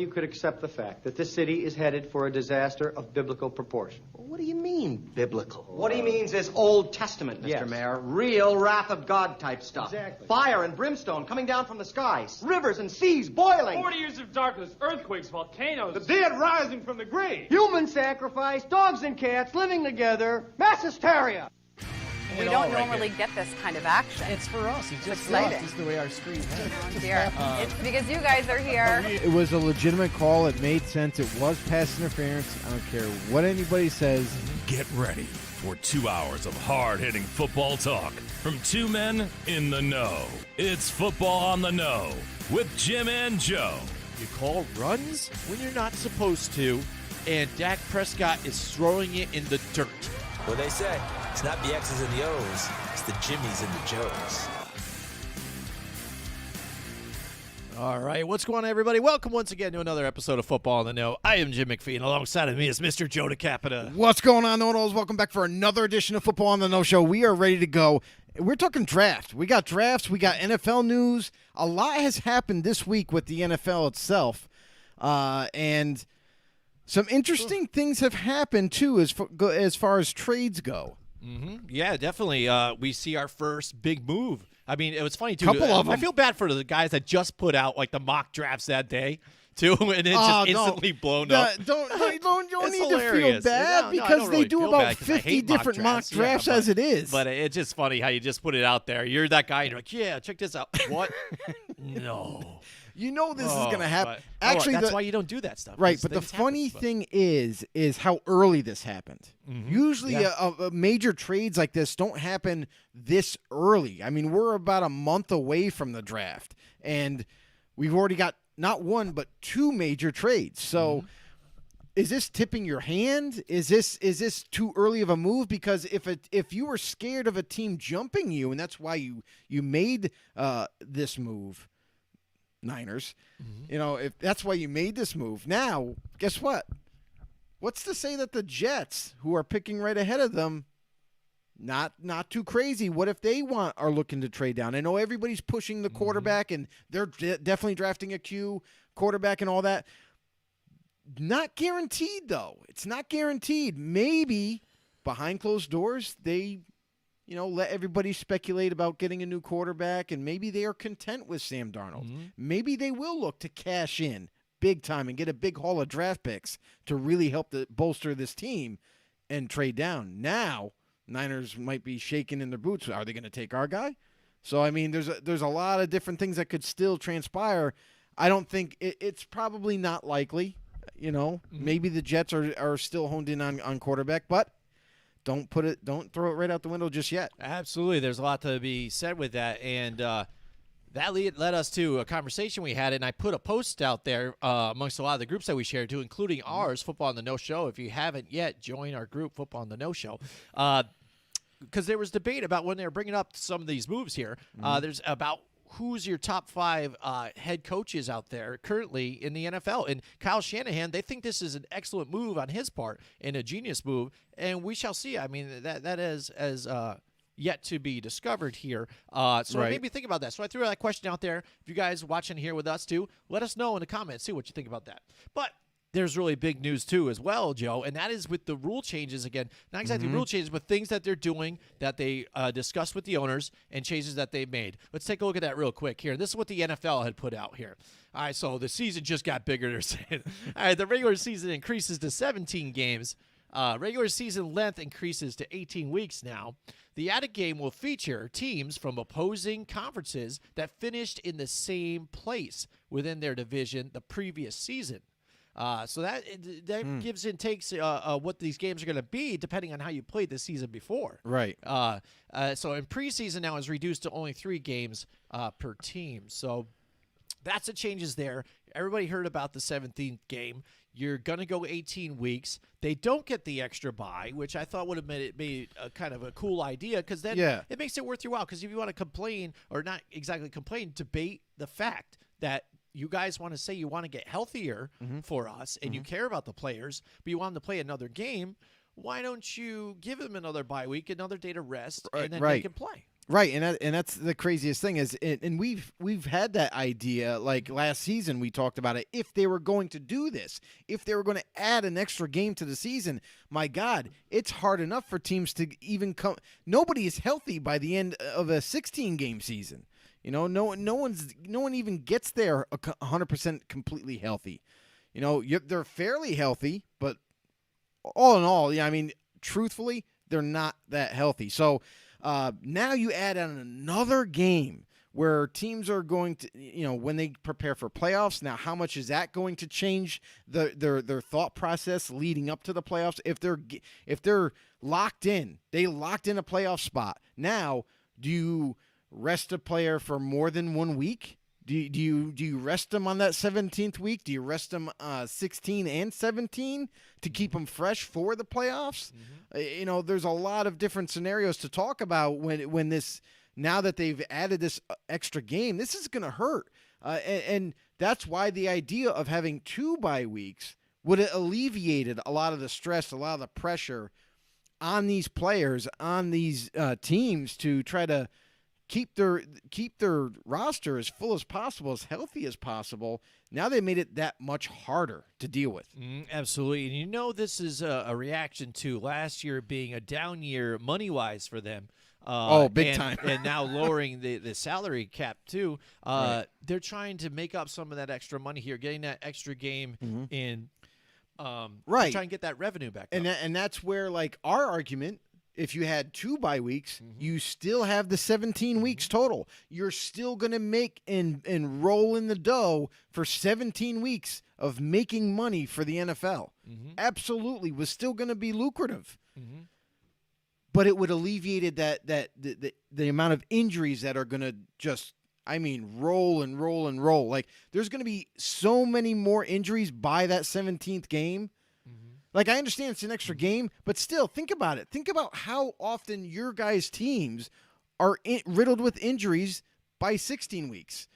You could accept the fact that this city is headed for a disaster of biblical proportion. What do you mean, biblical? What he means is Old Testament, Mr. Yes. Mayor. Real wrath of God type stuff. Exactly. Fire and brimstone coming down from the skies. Rivers and seas boiling. 40 years of darkness, earthquakes, volcanoes. The dead rising from the grave. Human sacrifice, dogs and cats living together, mass hysteria. We don't normally get this kind of action. It's for us. It's just exciting. us. It's the way our screen is. Oh, dear. It's because you guys are here. It was a legitimate call. It made sense. It was pass interference. I don't care what anybody says. Get ready for 2 hours of hard-hitting football talk from two men in the know. It's Football on the Know with Jim and Joe. You call runs when you're not supposed to, and Dak Prescott is throwing it in the dirt. What they say, it's not the X's and the O's, it's the Jimmies and the Joes. All right, what's going on, everybody? Welcome once again to another episode of Football on the Know. I am Jim McPhee, and alongside of me is Mr. Joe DeCapita. What's going on, Know-It-Alls? Welcome back for another edition of Football on the No Show. We are ready to go. We're talking draft. We got drafts. We got NFL news. A lot has happened this week with the NFL itself, and some interesting things have happened, too, as far as trades go. Mm-hmm. Yeah, definitely. We see our first big move. I mean, it was funny, too. Couple of them. I feel bad for the guys that just put out, like, the mock drafts that day, too, and it's just instantly blown up. Don't It's need hilarious. to feel bad No, I because don't they really do feel about bad 'cause I 50 hate different mock drafts as it is. But it's just funny how you just put it out there. You're that guy, and you're like, yeah, check this out. What? No. You know this is going to happen. But, Actually, that's why you don't do that stuff. Right, These but the things funny happen, thing is how early this happened. Mm-hmm. Usually, major trades like this don't happen this early. I mean, we're about a month away from the draft, and we've already got not one but two major trades. So, is this tipping your hand? Is this too early of a move? Because if you were scared of a team jumping you, and that's why you made this move, Niners, if that's why you made this move. Now, guess what? What's to say that the Jets, who are picking right ahead of them, not too crazy? What if they are looking to trade down? I know everybody's pushing the quarterback, and they're definitely drafting a Q quarterback and all that. Not guaranteed, though. It's not guaranteed. Maybe behind closed doors, they let everybody speculate about getting a new quarterback, and maybe they are content with Sam Darnold. Maybe they will look to cash in big time and get a big haul of draft picks to really help bolster this team and trade down. Now, Niners might be shaking in their boots. Are they going to take our guy? So, I mean, there's a lot of different things that could still transpire. I don't think it's probably not likely. Maybe the Jets are still honed in on quarterback, but don't throw it right out the window just yet. Absolutely. There's a lot to be said with that. And that led us to a conversation we had, and I put a post out there amongst a lot of the groups that we shared to, including ours, Football on the No Show. If you haven't yet, join our group, Football on the No Show. Because there was debate about when they were bringing up some of these moves here. There's about who's your top 5 head coaches out there currently in the NFL. And Kyle Shanahan, they think this is an excellent move on his part and a genius move, and we shall see. I mean, that is as yet to be discovered here. So it made me think about that. So I threw that question out there. If you guys watching here with us too, let us know in the comments, see what you think about that. But there's really big news too as well, Joe, and that is with the rule changes again. Not exactly rule changes, but things that they're doing that they discussed with the owners and changes that they've made. Let's take a look at that real quick here. This is what the NFL had put out here. All right, so the season just got bigger, they're saying. All right, the regular season increases to 17 games. Regular season length increases to 18 weeks now. The added game will feature teams from opposing conferences that finished in the same place within their division the previous season. So that gives and takes what these games are going to be depending on how you played the season before. Right. So in preseason now is reduced to only 3 games per team. So that's the changes there. Everybody heard about the 17th game. You're going to go 18 weeks. They don't get the extra bye, which I thought would have made a kind of a cool idea because then it makes it worth your while. Because if you want to complain, or not exactly complain, debate the fact that you guys want to say you want to get healthier for us and you care about the players, but you want them to play another game, why don't you give them another bye week, another day to rest, and then they can play? Right, and that's the craziest thing is, and we've had that idea like last season. We talked about it. If they were going to do this, if they were going to add an extra game to the season, my God, it's hard enough for teams to even come. Nobody is healthy by the end of a 16-game season. You know, no one even gets there 100% completely healthy. You know, they're fairly healthy, but all in all, yeah, I mean, truthfully, they're not that healthy. So. Now you add on another game where teams are going to, you know, when they prepare for playoffs. Now, how much is that going to change their thought process leading up to the playoffs? If they're locked in, they locked in a playoff spot. Now, do you rest a player for more than 1 week? Do you rest them on that 17th week? Do you rest them 16 and 17 to keep them fresh for the playoffs? You know, there's a lot of different scenarios to talk about when this, now that they've added this extra game, this is going to hurt. And that's why the idea of having 2 bye weeks would have alleviated a lot of the stress, a lot of the pressure on these players, on these teams to try to keep their roster as full as possible, as healthy as possible. Now they made it that much harder to deal with. Absolutely. And you know this is a reaction to last year being a down year money-wise for them. Big time. And now lowering the salary cap, too. Right. They're trying to make up some of that extra money here, getting that extra game in. Right. To try and get that revenue back up. And that's where, like, our argument, if you had 2 bye weeks, you still have the 17 weeks total. You're still going to make and roll in the dough for 17 weeks of making money for the NFL. Absolutely, was still going to be lucrative. But it would alleviated the amount of injuries that are going to just, I mean, roll and roll and roll. Like, there's going to be so many more injuries by that 17th game. Like, I understand it's an extra game, but still, think about it. Think about how often your guys' teams are riddled with injuries by 16 weeks.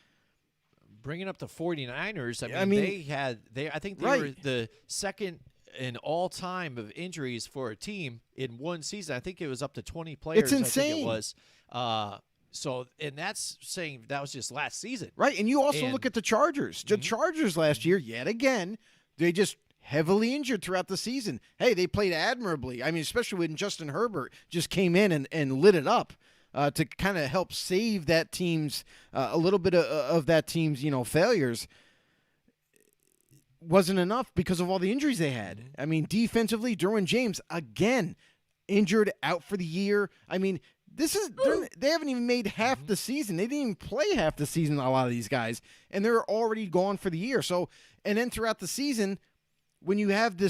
Bringing up the 49ers, I think they were the second in all time of injuries for a team in one season. I think it was up to 20 players. It's insane. I think it was. So, and that's saying that was just last season. Right, and you also look at the Chargers. The Chargers last year, yet again, they just heavily injured throughout the season. Hey, they played admirably. I mean, especially when Justin Herbert just came in and lit it up to kind of help save that team's a little bit of that team's, you know, failures. Wasn't enough because of all the injuries they had. I mean, defensively, Derwin James again injured, out for the year. I mean, they haven't even made half the season. They didn't even play half the season, a lot of these guys, and they're already gone for the year. So, and then throughout the season, when you have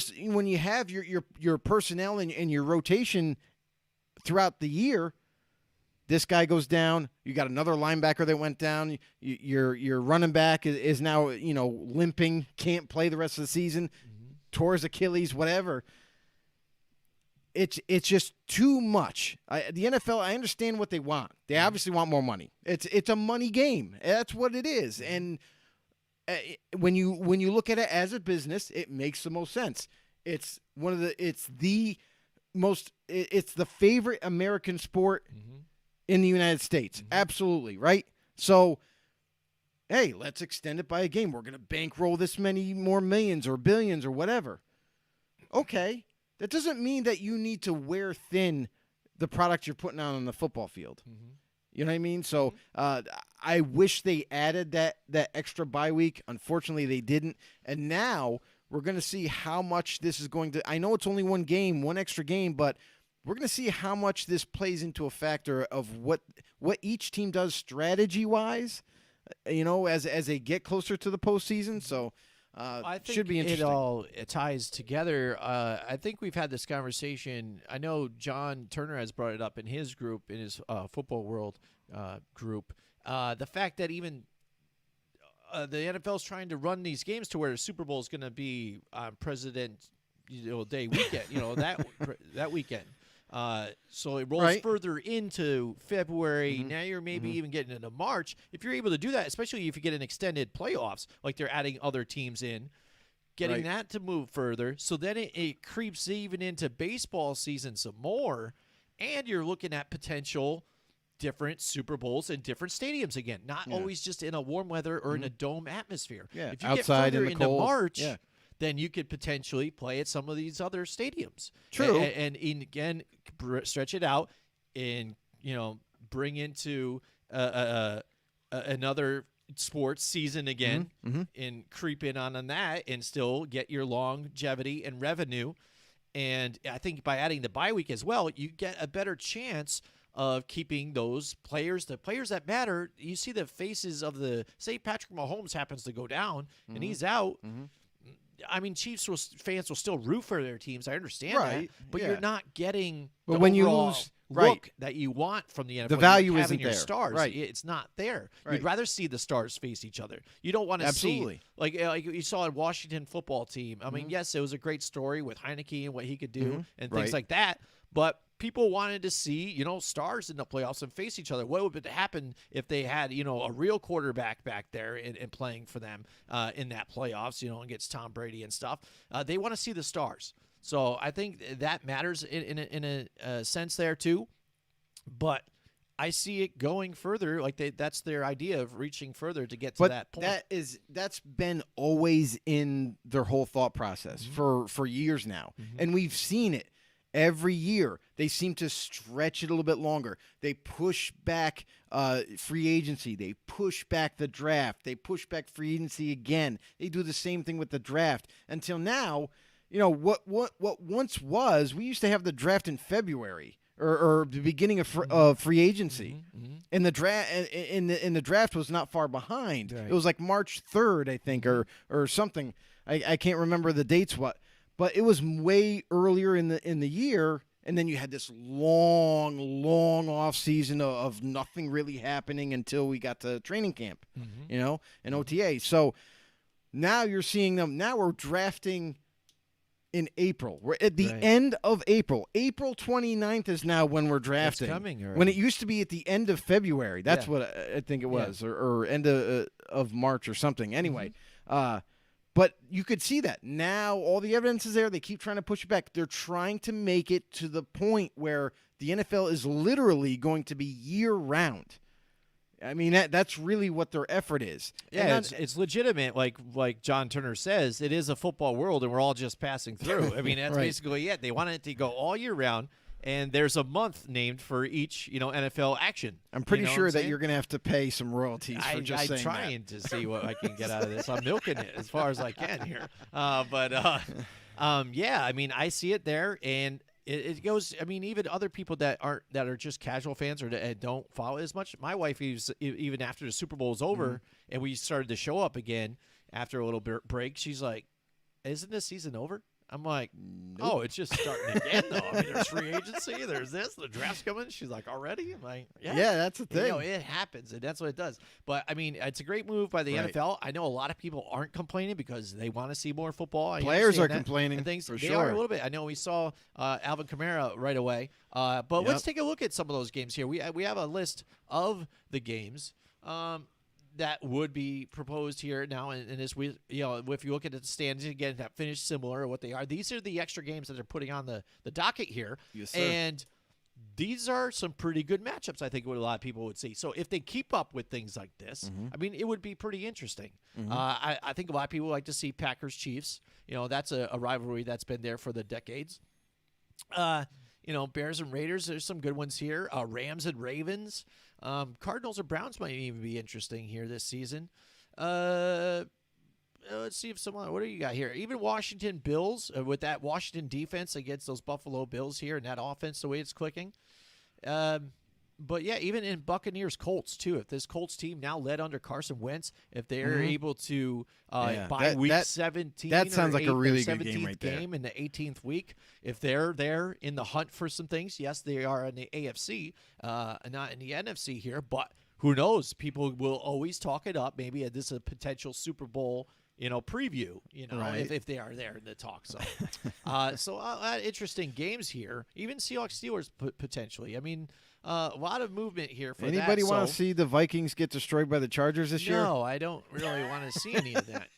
your personnel and your rotation throughout the year, this guy goes down. You got another linebacker that went down. Your running back is now, you know, limping, can't play the rest of the season, tore his Achilles, whatever. It's just too much. The NFL, I understand what they want. They obviously want more money. It's a money game. That's what it is. And when you look at it as a business, it makes the most sense. It's the favorite American sport in the United States. Absolutely, right? So, hey, let's extend it by a game. We're going to bankroll this many more millions or billions or whatever. Okay. That doesn't mean that you need to wear thin the product you're putting out on the football field. You know what I mean? So I wish they added that extra bye week. Unfortunately, they didn't. And now we're going to see how much this is going to – I know it's only one game, one extra game, but we're going to see how much this plays into a factor of what each team does strategy-wise, you know, as they get closer to the postseason. So I think should be interesting. It ties together. I think we've had this conversation. I know John Turner has brought it up in his group, in his Football World group. The fact that even the NFL is trying to run these games to where the Super Bowl is going to be on President Day weekend, that weekend. So it rolls further into February. Now you're maybe even getting into March. If you're able to do that, especially if you get an extended playoffs, like they're adding other teams in, getting that to move further. So then it creeps even into baseball season some more, and you're looking at potential different Super Bowls in different stadiums again, not always just in a warm weather or in a dome atmosphere. Yeah, If you outside get further in the into cold. March, Yeah. then you could potentially play at some of these other stadiums. True. And again, stretch it out and, bring into another sports season again and creep in on that and still get your longevity and revenue. And I think by adding the bye week as well, you get a better chance of keeping those players, the players that matter. You see the faces of say Patrick Mahomes happens to go down and he's out. I mean, Chiefs fans will still root for their teams. I understand that, but you're not getting But the when you overall lose, look that you want from the NFL. The value having isn't your there. stars. Right. It's not there. Right. You'd rather see the stars face each other. You don't want to see Absolutely. like you saw in Washington football team. I mean, yes, it was a great story with Heineke and what he could do and things like that, but people wanted to see, stars in the playoffs and face each other. What would happen if they had, a real quarterback back there and playing for them in that playoffs, against Tom Brady and stuff? They want to see the stars. So I think that matters in a sense there too. But I see it going further. Like that's their idea of reaching further to get to that point. That's been always in their whole thought process for years now, and we've seen it every year. They seem to stretch it a little bit longer. They push back free agency. They push back the draft. They push back free agency again. They do the same thing with the draft until now. What once was, we used to have the draft in February. Or the beginning of free agency, and the draft in the draft was not far behind. Right. It was like March 3rd, I think, or something. I can't remember the dates. But it was way earlier in the year, and then you had this long off season of nothing really happening until we got to training camp, and OTA. So now you're seeing them. Now we're drafting in April. We're at the end of April. April 29th is now when we're drafting. It's coming already. When it used to be at the end of February. That's what I think it was, or end of March or something. Anyway, but you could see that. Now all the evidence is there. They keep trying to push it back. They're trying to make it to the point where the NFL is literally going to be year-round. I mean, that's really what their effort is. Yeah, it's legitimate. Like John Turner says, it is a football world, and we're all just passing through. I mean, that's basically it. They want it to go all year round, and there's a month named for each, NFL action. I'm pretty sure that you're going to have to pay some royalties for I'm saying trying that. to see what I can get out of this. I'm milking it as far as I can here. Yeah, I mean, I see it there, and it goes. I mean, even other people that are just casual fans or that don't follow it as much. My wife, even after the Super Bowl is over and we started to show up again after a little break, she's like, "Isn't this season over?" I'm like, "Nope. Oh, it's just starting again, though. I mean, there's free agency, there's this, the draft's coming." She's like, "Already?" I'm like, "Yeah, that's the thing. It happens, and that's what it does." But I mean, it's a great move by the NFL. I know a lot of people aren't complaining because they want to see more football. Players are complaining and things. For they sure. are a little bit. I know we saw Alvin Kamara right away, but let's take a look at some of those games here. We have a list of the games. That would be proposed here now, and as we, if you look at the standings again, that finish similar to what they are. These are the extra games that they're putting on the docket here, yes, sir. And these are some pretty good matchups. I think what a lot of people would see. So if they keep up with things like this, I mean, it would be pretty interesting. I think a lot of people like to see Packers Chiefs. That's a rivalry that's been there for the decades. Bears and Raiders, there's some good ones here. Rams and Ravens. Cardinals or Browns might even be interesting here this season. Let's see if someone, what do you got here? Even Washington Bills, with that Washington defense against those Buffalo Bills here and that offense, the way it's clicking. But, yeah, even in Buccaneers Colts, too. If this Colts team now led under Carson Wentz, if they're able to by week 17 that sounds like a really good 17th game right there. game in the 18th week, if they're there in the hunt for some things, yes, they are in the AFC, not in the NFC here, but who knows? People will always talk it up. Maybe this is a potential Super Bowl preview, if they are there in the talk. So, interesting games here. Even Seahawks Steelers potentially. I mean, A lot of movement here for Anybody that. want to see the Vikings get destroyed by the Chargers this year? No, I don't really want to see any of that,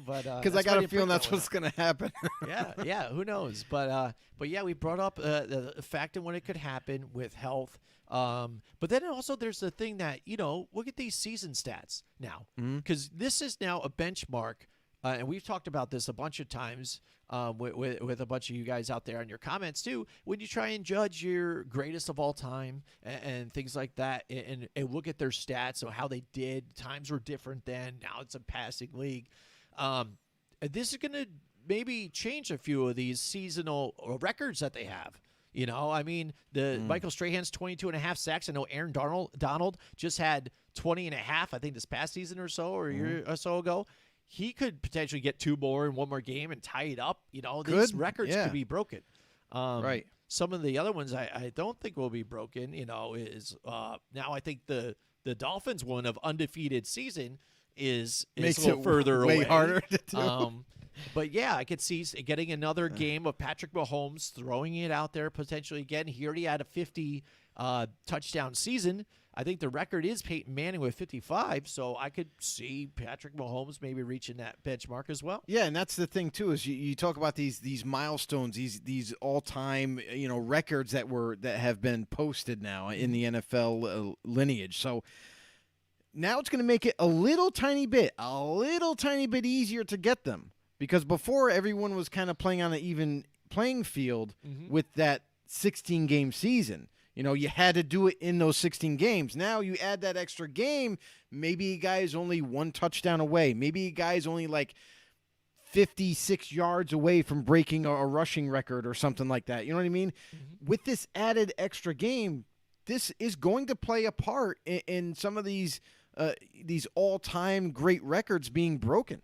but Because I got a feeling that's what's going to happen. yeah, who knows? But yeah, we brought up the fact of when it could happen with health. But then also there's the thing that, look at these season stats now, because this is now a benchmark. And we've talked about this a bunch of times with a bunch of you guys out there in your comments too. When you try and judge your greatest of all time and things like that, and look at their stats, so how they did, times were different then. Now it's a passing league. This is going to maybe change a few of these seasonal records that they have. Michael Strahan's 22.5 sacks. I know Aaron Donald just had 20.5, I think, this past season or so, or a year or so ago. He could potentially get 2 more in 1 more game and tie it up. These records could be broken. Right. Some of the other ones I don't think will be broken, is now I think the Dolphins one of undefeated season is Makes a little it further way away. harder to do. But yeah, I could see getting another game of Patrick Mahomes throwing it out there potentially again. He already had a 50 touchdown season. I think the record is Peyton Manning with 55, so I could see Patrick Mahomes maybe reaching that benchmark as well. Yeah, and that's the thing too, is you talk about these milestones, these all-time records that have been posted now in the NFL lineage. So now it's going to make it a little tiny bit easier to get them, because before everyone was kind of playing on an even playing field with that 16-game season. You had to do it in those 16 games. Now you add that extra game, maybe a guy's only 1 touchdown away. Maybe a guy's only like 56 yards away from breaking a rushing record or something like that. You know what I mean? With this added extra game, this is going to play a part in some of these all-time great records being broken.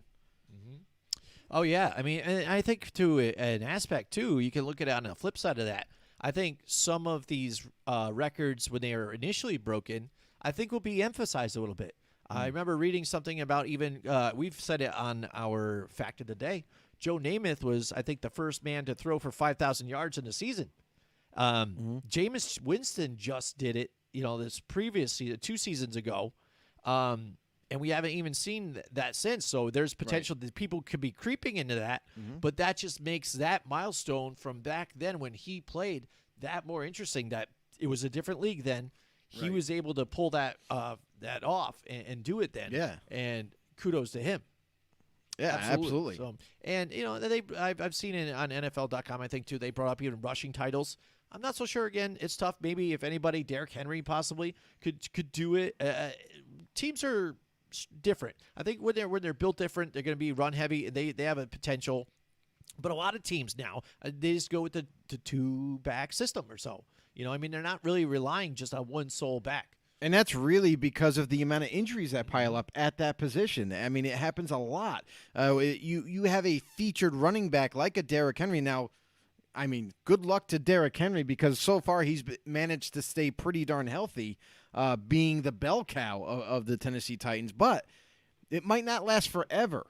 Oh, yeah. I mean, and I think to an aspect, too, you can look at it on the flip side of that. I think some of these records, when they were initially broken, I think will be emphasized a little bit. I remember reading something about even, we've said it on our Fact of the Day, Joe Namath was, I think, the first man to throw for 5,000 yards in a season. Jameis Winston just did it, this previous season, 2 seasons ago. And we haven't even seen that since. So there's potential that people could be creeping into that. But that just makes that milestone from back then when he played that more interesting, that it was a different league then. He was able to pull that off and do it then. Yeah. And kudos to him. Yeah, absolutely. So, and, I've seen it on NFL.com, I think, too. They brought up even rushing titles. I'm not so sure. Again, it's tough. Maybe if anybody, Derrick Henry possibly could do it. Teams are different. I think when they're built different, they're going to be run heavy. They have a potential, but a lot of teams now they just go with the 2-back system or so. They're not really relying just on one sole back. And that's really because of the amount of injuries that pile up at that position. I mean, it happens a lot. You have a featured running back like a Derrick Henry. Now, I mean, good luck to Derrick Henry, because so far he's managed to stay pretty darn healthy, being the bell cow of the Tennessee Titans. But it might not last forever.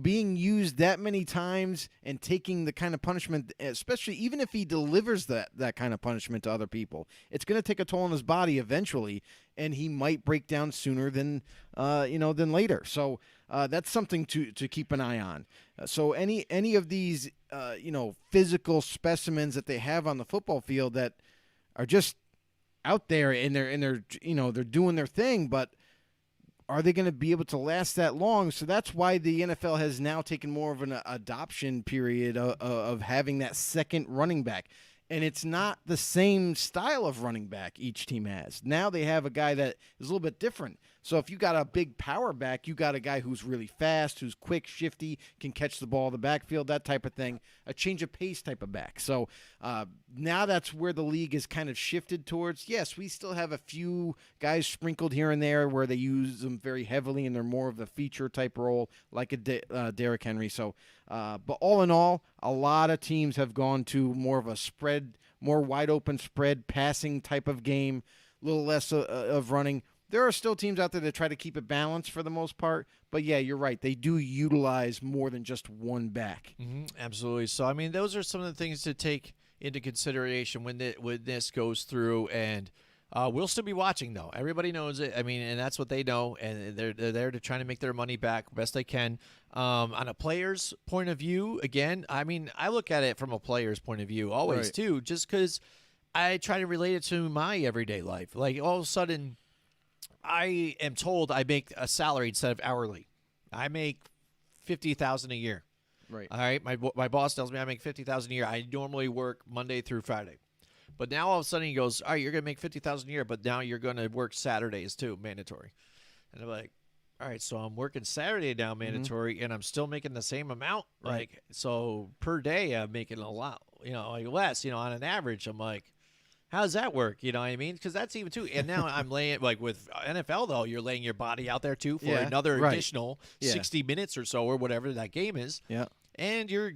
Being used that many times and taking the kind of punishment, especially even if he delivers that kind of punishment to other people, it's going to take a toll on his body eventually, and he might break down sooner than later. So that's something to keep an eye on. So any of these physical specimens that they have on the football field that are just out there and they're doing their thing, but are they going to be able to last that long? So that's why the NFL has now taken more of an adoption period of having that second running back. And it's not the same style of running back each team has. Now they have a guy that is a little bit different. So if you got a big power back, you got a guy who's really fast, who's quick, shifty, can catch the ball in the backfield, that type of thing, a change of pace type of back. So now that's where the league is kind of shifted towards. Yes, we still have a few guys sprinkled here and there where they use them very heavily and they're more of the feature type role like a Derrick Henry. So, but all in all, a lot of teams have gone to more of a spread, more wide open spread passing type of game, a little less of running. There are still teams out there that try to keep it balanced for the most part. But, yeah, you're right. They do utilize more than just one back. Absolutely. So, I mean, those are some of the things to take into consideration when this goes through. And We'll still be watching, though. Everybody knows it. I mean, and that's what they know, and they're there to try to make their money back best they can. On a player's point of view, again, I mean, I look at it from a player's point of view always, Right. too, just because I try to relate it to my everyday life. Like, all of a sudden, I am told I make a salary instead of hourly. I make $50,000 a year. Right. All right. My boss tells me I make $50,000 a year. I normally work Monday through Friday. But now all of a sudden he goes, all right, you're going to make $50,000 a year, but now you're going to work Saturdays too, mandatory. And I'm like, all right, so I'm working Saturday now, mandatory, and I'm still making the same amount. Right. Like, so per day I'm making a lot, like less, on an average. I'm like, how does that work? You know what I mean? Because that's even too. And now I'm laying, like with NFL, though, you're laying your body out there too for Yeah, another right. additional Yeah. 60 minutes or so or whatever that game is. Yeah. And your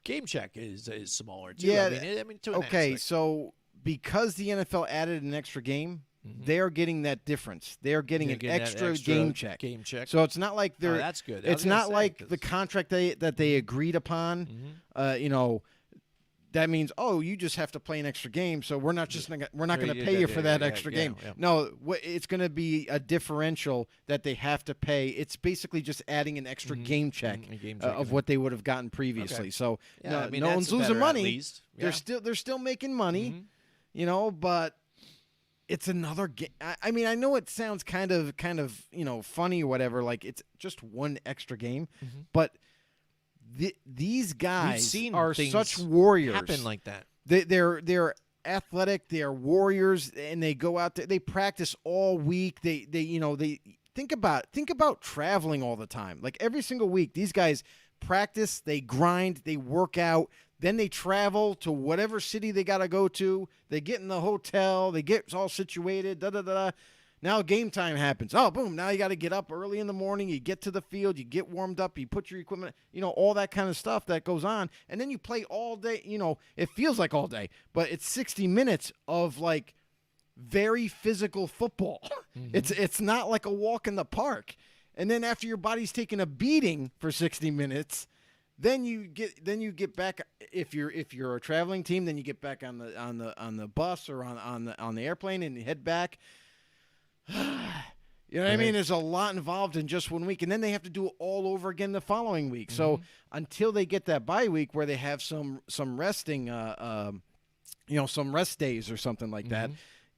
game check is smaller too. Yeah. I mean to an Okay, aspect. so because the NFL added an extra game, they're getting that difference. They're getting They're an getting that extra game check. Game check. So it's not like they're. that's good. I was It's gonna not say, like 'cause- the contract that they agreed upon. That means you just have to play an extra game. So we're not just we're not going to pay you for that extra game. yeah. No, it's going to be a differential that they have to pay. It's basically just adding an extra game check, a game check, of what they would have gotten previously. Okay. So Yeah, I mean, no that's one's losing better, at money. least. They're Yeah. still making money, but it's another game. I mean, I know it sounds kind of funny or whatever. Like it's just one extra game, but these We've guys seen are things such warriors. happen like that. They're athletic. They are warriors, and they go out there. They practice all week. They think about traveling all the time. Like every single week, these guys practice. They grind. They work out. Then they travel to whatever city they got to go to. They get in the hotel. They get all situated. Da da da da. Now game time happens. Oh, boom! Now you got to get up early in the morning. You get to the field. You get warmed up. You put your equipment. All that kind of stuff that goes on, and then you play all day. It feels like all day, but it's 60 minutes of like very physical football. It's not like a walk in the park. And then after your body's taking a beating for 60 minutes, then you get back. If you're a traveling team, then you get back on the bus or on the airplane and you head back. You know what I mean? There's a lot involved in just 1 week, and then they have to do it all over again the following week. So until they get that bye week where they have some resting, some rest days or something like that,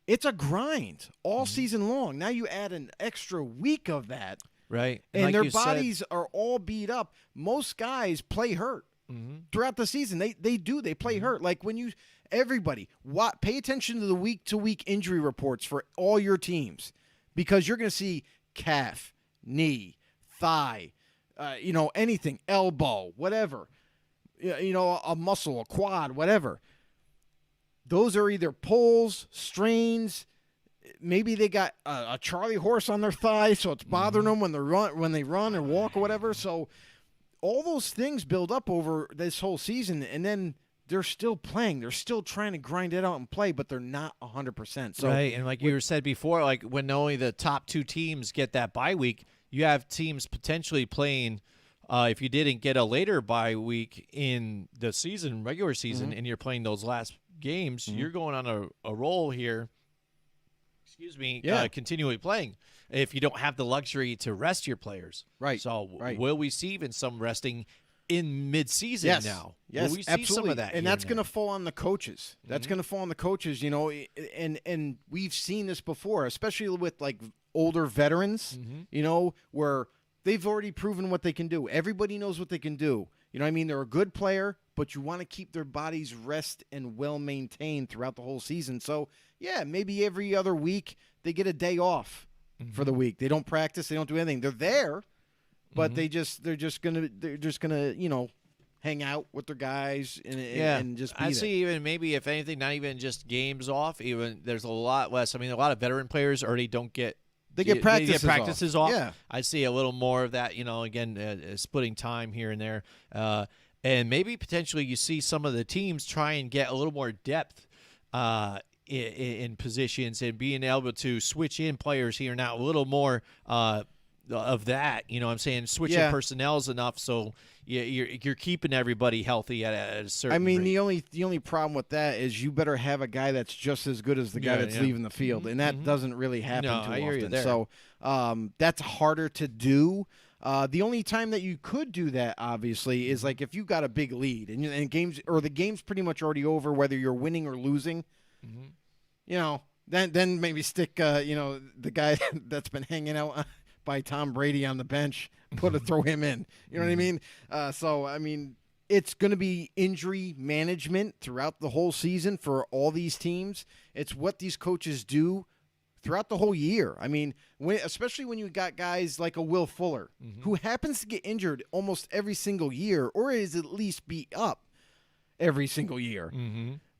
it's a grind all season long. Now you add an extra week of that, Right. and like their you said- bodies are all beat up. Most guys play hurt throughout the season. They play hurt. Like when everybody pay attention to the week-to-week injury reports for all your teams. Because you're going to see calf, knee, thigh, anything, elbow, whatever, a muscle, a quad, whatever. Those are either pulls, strains. Maybe they got a Charlie horse on their thigh, so it's bothering them when they run or walk or whatever. So all those things build up over this whole season, and then they're still playing. They're still trying to grind it out and play, but they're not 100%. So right, and like you said before, like when only the top two teams get that bye week, you have teams potentially playing. If you didn't get a later bye week in the season, regular season, and you're playing those last games, you're going on a roll here. Excuse me. Yeah. Continually playing. If you don't have the luxury to rest your players, Right, So right. will we see even some resting in mid-season now? Yes, will we see absolutely. some of that? And that's going to fall on the coaches. That's going to fall on the coaches, and we've seen this before, especially with like older veterans, where they've already proven what they can do. Everybody knows what they can do. You know what I mean? They're a good player, but you want to keep their bodies rest and well maintained throughout the whole season. So, yeah, maybe every other week they get a day off for the week. They don't practice, they don't do anything. They're there, but they're just gonna hang out with their guys and just be I there. see even maybe if anything, not even just games off. Even there's a lot less. I mean, a lot of veteran players already don't get. They get practices off. Yeah. I see a little more of that. Again, splitting time here and there, and maybe potentially you see some of the teams try and get a little more depth in positions and being able to switch in players here now a little more. of that. You know what I'm saying? Switching Yeah. personnel's enough so you're keeping everybody healthy at a certain I mean, rate. the only problem with that is you better have a guy that's just as good as the guy Yeah, that's yeah. leaving the field, and that doesn't really happen No, too I hear you often. there. So that's harder to do. The only time that you could do that, obviously, is like if you got a big lead and the game's pretty much already over, whether you're winning or losing. You know, then maybe stick the guy that's been hanging out by Tom Brady on the bench, throw him in. You know what I mean? So I mean, it's going to be injury management throughout the whole season for all these teams. It's what these coaches do throughout the whole year. I mean, especially when you got guys like a Will Fuller, who happens to get injured almost every single year, or is at least beat up every single year.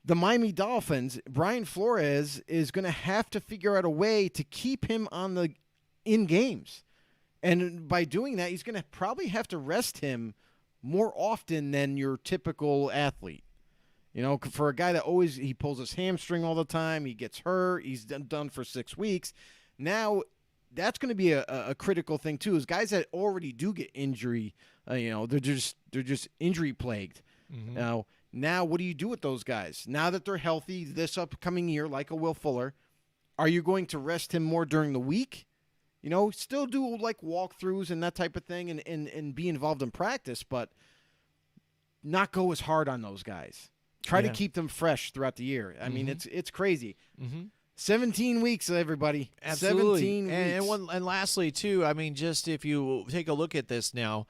The Miami Dolphins, Brian Flores is going to have to figure out a way to keep him in games. And by doing that, he's going to probably have to rest him more often than your typical athlete. You know, for a guy that he pulls his hamstring all the time, he gets hurt, he's done for 6 weeks. Now, that's going to be a critical thing too. Is guys that already do get injury, they're just injury plagued. Now, what do you do with those guys now that they're healthy this upcoming year, like a Will Fuller? Are you going to rest him more during the week? You know, still do like walkthroughs and that type of thing, and be involved in practice, but not go as hard on those guys. Try to keep them fresh throughout the year. I mean, it's crazy. 17 weeks, everybody. Absolutely. 17 weeks. And lastly, too, I mean, just if you take a look at this now,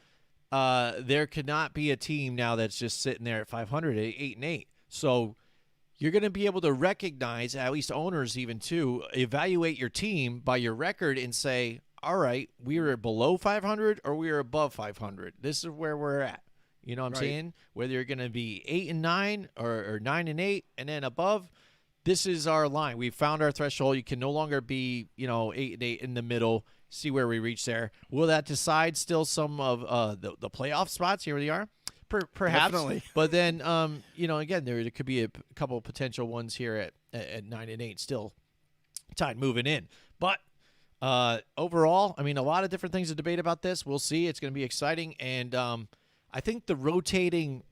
there could not be a team now that's just sitting there at 500, 8-8. So you're going to be able to recognize, at least owners even too, evaluate your team by your record and say, all right, we are below 500 or we are above 500. This is where we're at. You know what I'm saying? Whether you're going to be 8-9 or 9-8 and then above, this is our line. We found our threshold. You can no longer be, 8-8 in the middle. See where we reach there. Will that decide still some of the playoff spots? Here we are. Perhaps. Definitely. But then, again, there could be a couple of potential ones here at 9-8 still. Time moving in. But overall, I mean, a lot of different things to debate about this. We'll see. It's going to be exciting. And I think the rotating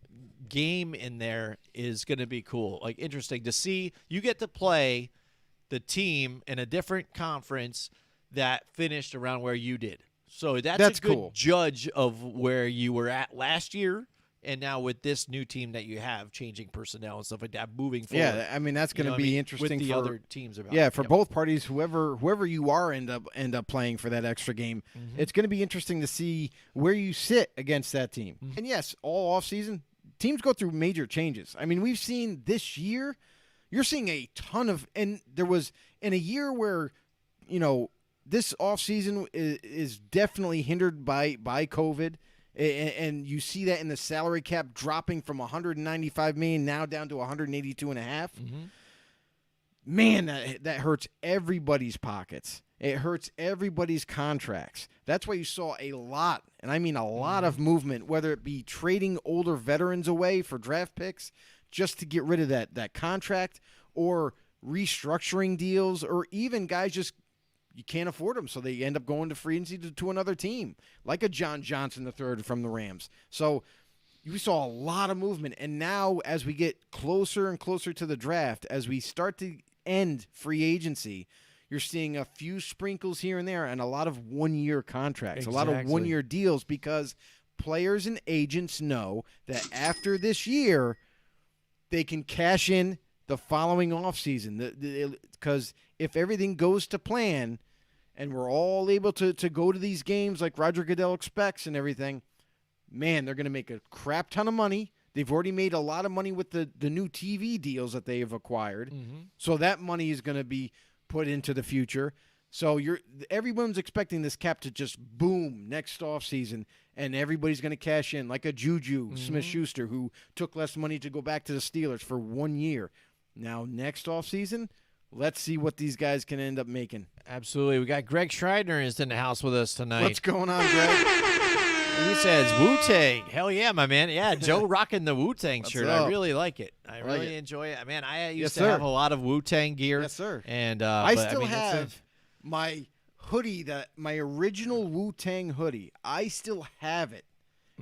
game in there is going to be cool. Like, interesting to see. You get to play the team in a different conference that finished around where you did. So that's a good cool. judge of where you were at last year. And now with this new team that you have, changing personnel and stuff like that, moving forward. Yeah, I mean that's going to be interesting with the for other teams. for both parties. Whoever you are end up playing for that extra game, it's going to be interesting to see where you sit against that team. And yes, all off season teams go through major changes. I mean, we've seen this year. You're seeing a ton of, and there was in a year where, this off season is definitely hindered by COVID. And you see that in the salary cap dropping from $195 million now down to $182.5. Man, that hurts everybody's pockets. It hurts everybody's contracts. That's why you saw a lot, and I mean a lot of movement, whether it be trading older veterans away for draft picks just to get rid of that contract, or restructuring deals, or even guys just you can't afford them, so they end up going to free agency to another team, like a John Johnson III from the Rams. So we saw a lot of movement, and now as we get closer and closer to the draft, as we start to end free agency, you're seeing a few sprinkles here and there and a lot of one-year contracts, a lot of one-year deals, because players and agents know that after this year, they can cash in the following offseason. Because if everything goes to plan, and we're all able to go to these games like Roger Goodell expects and everything, man, they're going to make a crap ton of money. They've already made a lot of money with the new TV deals that they have acquired. So that money is going to be put into the future. So everyone's expecting this cap to just boom next offseason, and everybody's going to cash in, like a Juju Smith-Schuster, who took less money to go back to the Steelers for 1 year. Now, next offseason, let's see what these guys can end up making. Absolutely. We got Greg Schreidner is in the house with us tonight. What's going on, Greg? He says Wu-Tang. Hell yeah, my man. Yeah, Joe rocking the Wu-Tang shirt. up? I really like it. I really like it. enjoy it. Man, I used Yes, to sir. have a lot of Wu-Tang gear. Yes, sir. And I but, still mean, have my hoodie, my original Wu-Tang hoodie. I still have it.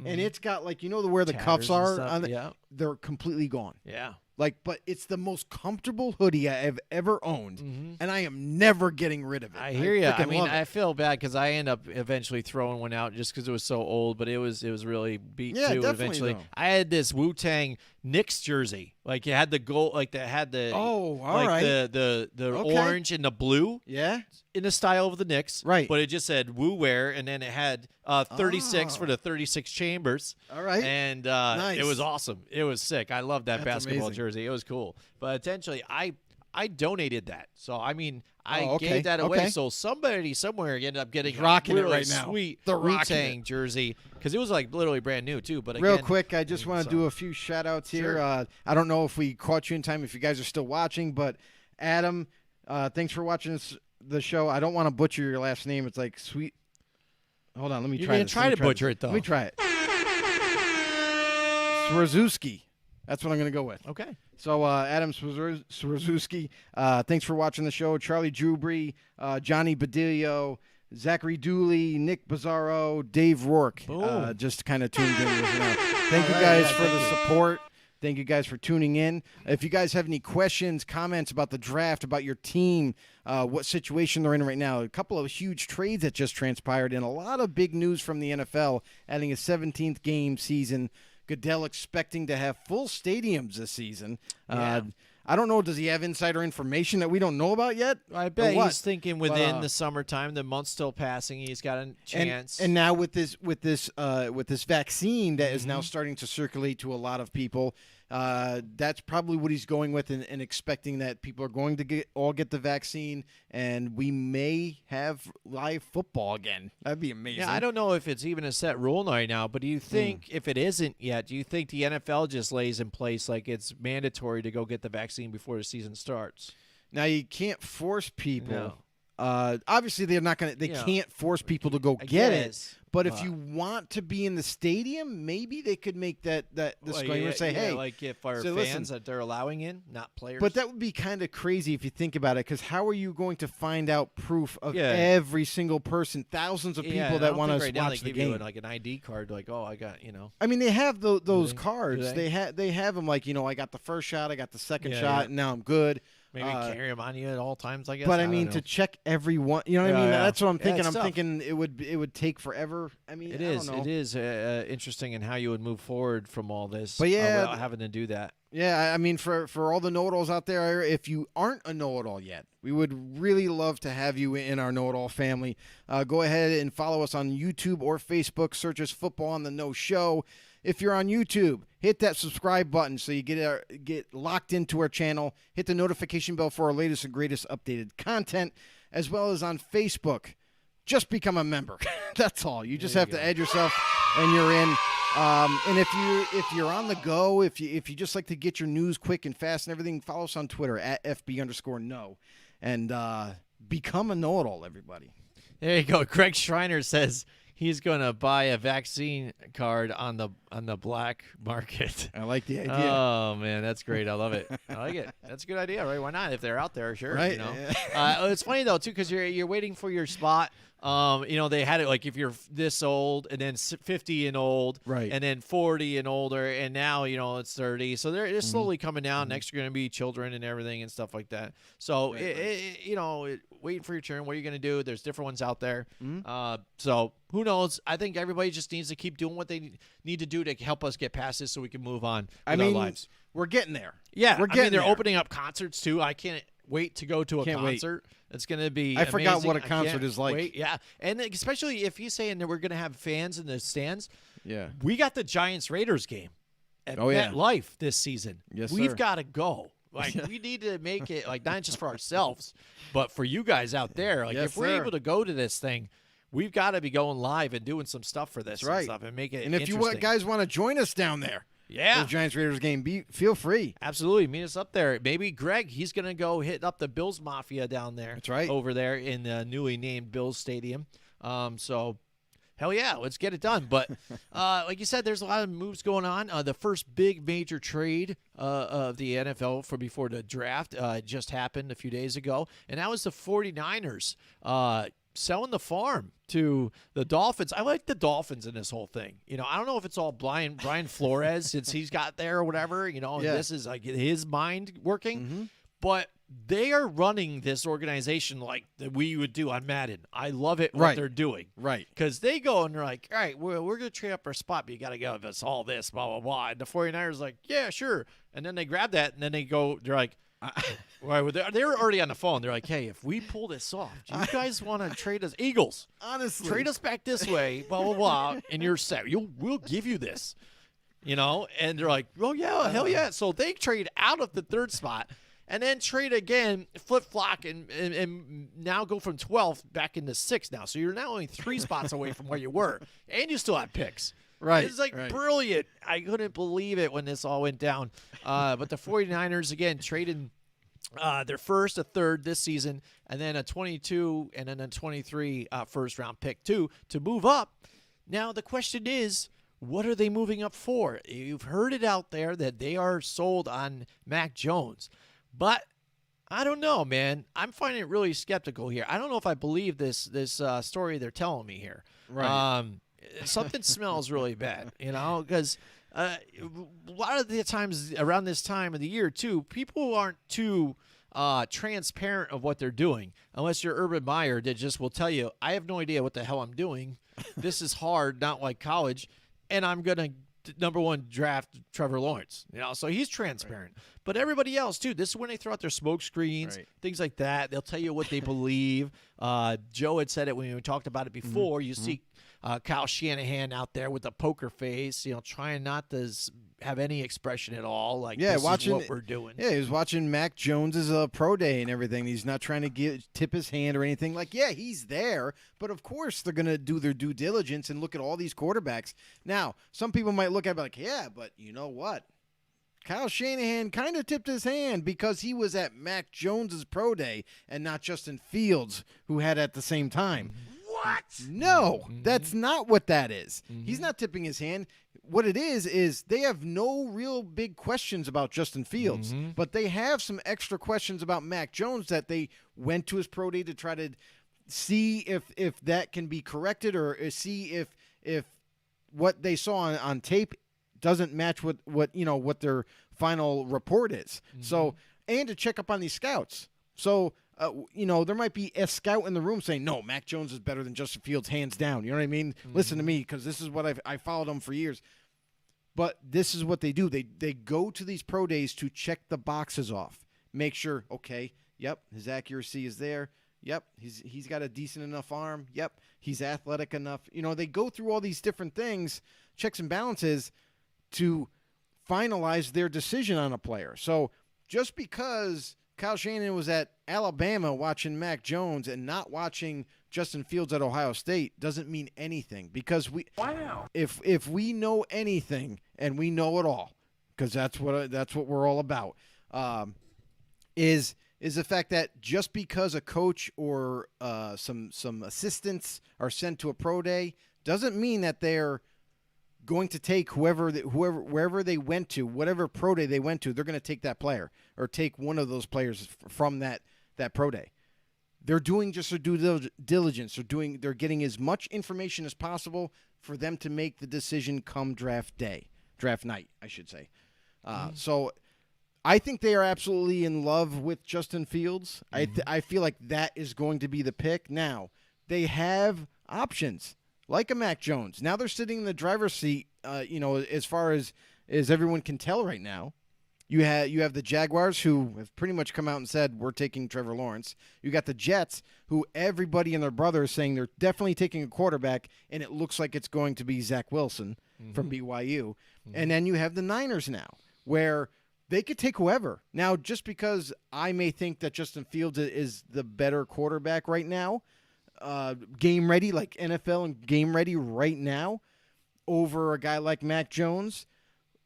And it's got where the cuffs Tatters and are stuff, on yeah. they're completely gone. Yeah. But it's the most comfortable hoodie I have ever owned, and I am never getting rid of it. I hear you. I freaking mean, love it. I feel bad because I end up eventually throwing one out just because it was so old, but it was really beat Yeah, too. definitely, Eventually, though. I had this Wu-Tang Knicks jersey. Like it had the gold, like that had the all like right. the Okay. orange and the blue Yeah. in the style of the Knicks. Right. But it just said Wu Wear, and then it had 36 for the 36 chambers. All right. And Nice. it was awesome. It was sick. I loved that That's basketball amazing. jersey. It was cool. But essentially, I donated that. So I mean, I okay. gave that away. Okay. So somebody somewhere ended up getting He's rocking a it really right now. sweet They're rocking Wu-Tang jersey because it was like literally brand new too. But Real again, quick, I just want to do a few shout-outs here. Sure. I don't know if we caught you in time, if you guys are still watching, but Adam, thanks for watching the show. I don't want to butcher your last name. It's like sweet. Hold on, let me You're try gonna this. try Let me to butcher this. it, though. Let me try it. Swarzewski. That's what I'm going to go with. Okay. So, Adam Swarzewski, thanks for watching the show. Charlie Drewbury, Johnny Badillo, Zachary Dooley, Nick Bizarro, Dave Rourke, just kind of tuned in. Thank you guys for the support. Thank you guys for tuning in. If you guys have any questions, comments about the draft, about your team, what situation they're in right now, a couple of huge trades that just transpired, and a lot of big news from the NFL, adding a 17th game season. Goodell expecting to have full stadiums this season. Yeah. I don't know. This have insider information that we don't know about yet? I bet Or what? he's thinking within the summertime. The month's still passing. He's got a chance. And now with this vaccine that is now starting to circulate to a lot of people, that's probably what he's going with, and expecting that people are going to all get the vaccine, and we may have live football again. That'd be amazing. Yeah, I don't know if it's even a set rule right now, but do you think if it isn't yet, do you think the NFL just lays in place like it's mandatory to go get the vaccine before the season starts? Now you can't force people. No. Obviously, they're not going to. They Yeah. can't force people to go I get guess, it. But if you want to be in the stadium, maybe they could make that disclaimer. Say, hey, like if our so fans listen, that they're allowing in, not players. But that would be kind of crazy if you think about it, because how are you going to find out proof of Yeah. every single person, thousands of people and I that don't want think to right now watch they the give game? you like an ID card, like I got I mean, they have those they? cards. Do they? They have them like, I got the first shot, I got the second Yeah, shot, yeah. and now I'm good. maybe carry them on you at all times. I guess. But I don't mean, know. to check every one, you know what I Yeah, mean? yeah. That's what I'm Yeah, thinking. it's I'm tough. thinking it would take forever. I mean, It I is. don't know. It is interesting in how you would move forward from all this. But yeah, without having to do that. Yeah, I mean, for all the know-it-alls out there, if you aren't a know-it-all yet, we would really love to have you in our know-it-all family. Go ahead and follow us on YouTube or Facebook. Search us Football on the No Show. If you're on YouTube, hit that subscribe button so you get locked into our channel. Hit the notification bell for our latest and greatest updated content, as well as on Facebook. Just become a member. That's all. You just have to add yourself, and you're in. And if you're on the go, if you just like to get your news quick and fast and everything, follow us on Twitter at @FB_no, and become a know-it-all, everybody. There you go. Greg Schreiner says he's going to buy a vaccine card on the black market. I like the idea. Oh man, that's great. I love it. I like it. That's a good idea, right? Why not? If they're out there, sure. Right. You know? It's funny though too, because you're waiting for your spot. They had it like if you're this old and then 50 and old, Right. and then 40 and older, and now it's 30. So they're slowly coming down. Next, you're going to be children and everything and stuff like that. So waiting for your turn. What are you going to do? There's different ones out there. So who knows? I think everybody just needs to keep doing what they need to do to help us get past this, so we can move on with our lives. We're getting there. Yeah, we're getting they're there. opening up concerts too. I can't wait to go to a Can't wait. concert. It's going to be I forgot amazing. what a I concert can't is like. wait. Yeah, and especially if he's saying that we're going to have fans in the stands. Yeah. We got the Giants-Raiders game at Oh, yeah. MetLife this season. Yes, We've sir. got to go. Like, we need to make it, like, not just for ourselves, but for you guys out there. Like, Yes, if we're sir. able to go to this thing, we've got to be going live and doing some stuff for this That's right. and stuff and make it And if you guys want to join us down there, Yeah. the Giants-Raiders game, feel free. Absolutely. Meet us up there. Maybe Greg, he's going to go hit up the Bills Mafia down there. That's right. Over there in the newly named Bills Stadium. So, hell yeah, let's get it done. But like you said, there's a lot of moves going on. The first big major trade of the NFL for before the draft just happened a few days ago, and that was the 49ers selling the farm to the Dolphins. I like the Dolphins in this whole thing. I don't know if it's all Brian Flores since he's got there or whatever, and this is like his mind working. But they are running this organization like we would do on Madden. I love it what they're doing. Right. Because they go and they're like, all right, we're going to trade up our spot, but you got to give us all this, blah, blah, blah. And the 49ers are like, yeah, sure. And then they grab that, and then they're like, well, they're already on the phone. They're like, hey, if we pull this off, do you guys want to trade us? Eagles, honestly, trade us back this way, blah, blah, blah, and you're set. We'll give you this. And they're like, oh, yeah, hell yeah. So they trade out of the third spot. And then trade again, flip-flop, and now go from 12th back into 6th now. So you're now only 3 spots away from where you were. And you still have picks. Right. It's brilliant. I couldn't believe it when this all went down. But the 49ers, again, traded their first, a third this season, and then a 22 and then a 23 first-round pick, too, to move up. Now the question is, what are they moving up for? You've heard it out there that they are sold on Mac Jones. But I don't know, man. I'm finding it really skeptical here. I don't know if I believe this story they're telling me here. Right. Something smells really bad, because a lot of the times around this time of the year, too, people aren't too transparent of what they're doing, unless you're Urban Meyer that just will tell you, I have no idea what the hell I'm doing. This is hard, not like college, and I'm going to number 1 draft Trevor Lawrence, so he's transparent. Right. But everybody else too. This is when they throw out their smoke screens, things like that. They'll tell you what they believe. Joe had said it when we talked about it before. You see Kyle Shanahan out there with a poker face, trying not to have any expression at all. Like, this is what we're doing. Yeah, he was watching Mac Jones's pro day and everything. He's not trying to tip his hand or anything. Like, yeah, he's there, but of course they're going to do their due diligence and look at all these quarterbacks. Now, some people might look at it like, yeah, but you know what? Kyle Shanahan kind of tipped his hand because he was at Mac Jones's pro day and not Justin Fields, who had at the same time. What? No, that's not what that is. He's not tipping his hand. What it is they have no real big questions about Justin Fields, but they have some extra questions about Mac Jones that they went to his pro day to try to see if that can be corrected or see if what they saw on tape doesn't match what their final report is. So, and to check up on these scouts. So, there might be a scout in the room saying, no, Mac Jones is better than Justin Fields, hands down. You know what I mean? Listen to me, because this is what I followed him for years. But this is what they do. They go to these pro days to check the boxes off. Make sure, okay, yep, his accuracy is there. Yep, he's got a decent enough arm. Yep, he's athletic enough. They go through all these different things, checks and balances, to finalize their decision on a player. So just because Kyle Shanahan was at Alabama watching Mac Jones and not watching Justin Fields at Ohio State doesn't mean anything, because if we know anything, and we know it all, because that's what we're all about, is the fact that just because a coach or some assistants are sent to a pro day doesn't mean that they're going to take wherever they went to, whatever pro day they went to, they're going to take that player or take one of those players from that pro day. They're doing just their due diligence. They're getting as much information as possible for them to make the decision come draft night, I should say. So I think they are absolutely in love with Justin Fields. I feel like that is going to be the pick. Now, they have options like a Mac Jones. Now they're sitting in the driver's seat, as far as everyone can tell right now. You have the Jaguars, who have pretty much come out and said, we're taking Trevor Lawrence. You got the Jets, who everybody and their brother is saying they're definitely taking a quarterback, and it looks like it's going to be Zach Wilson from BYU. And then you have the Niners now, where they could take whoever. Now, just because I may think that Justin Fields is the better quarterback right now, game ready, like NFL and game ready right now, over a guy like Mac Jones.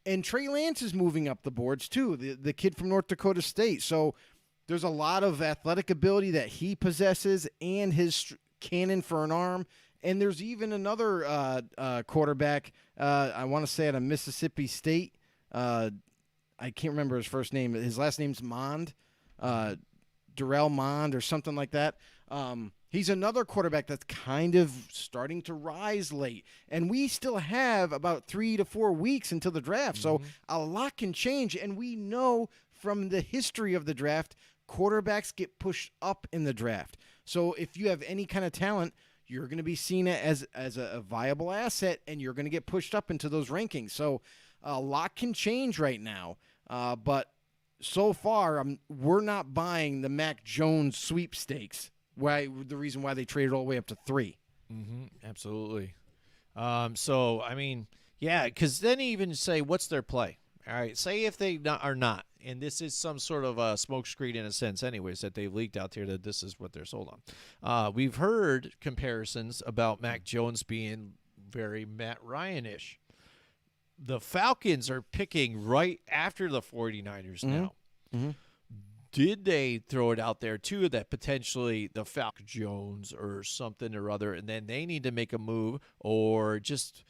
And Trey Lance is moving up the boards too, the kid from North Dakota State. So there's a lot of athletic ability that he possesses and his cannon for an arm. And there's even another quarterback, I want to say out of Mississippi State. I can't remember his first name. His last name's Mond, Darrell Mond or something like that. He's another quarterback that's kind of starting to rise late. And we still have about 3 to 4 weeks until the draft. So a lot can change. And we know from the history of the draft, quarterbacks get pushed up in the draft. So if you have any kind of talent, you're going to be seen as a viable asset, and you're going to get pushed up into those rankings. So a lot can change right now. But so far, we're not buying the Mac Jones sweepstakes. The reason why they traded all the way up to 3. Absolutely. So, I mean, yeah, because then even say, what's their play? All right, say if they are not, and this is some sort of a smokescreen in a sense anyways that they've leaked out here that this is what they're sold on. We've heard comparisons about Mac Jones being very Matt Ryan-ish. The Falcons are picking right after the 49ers now. Did they throw it out there, too, that potentially the Falcon Jones or something or other, and then they need to make a move or just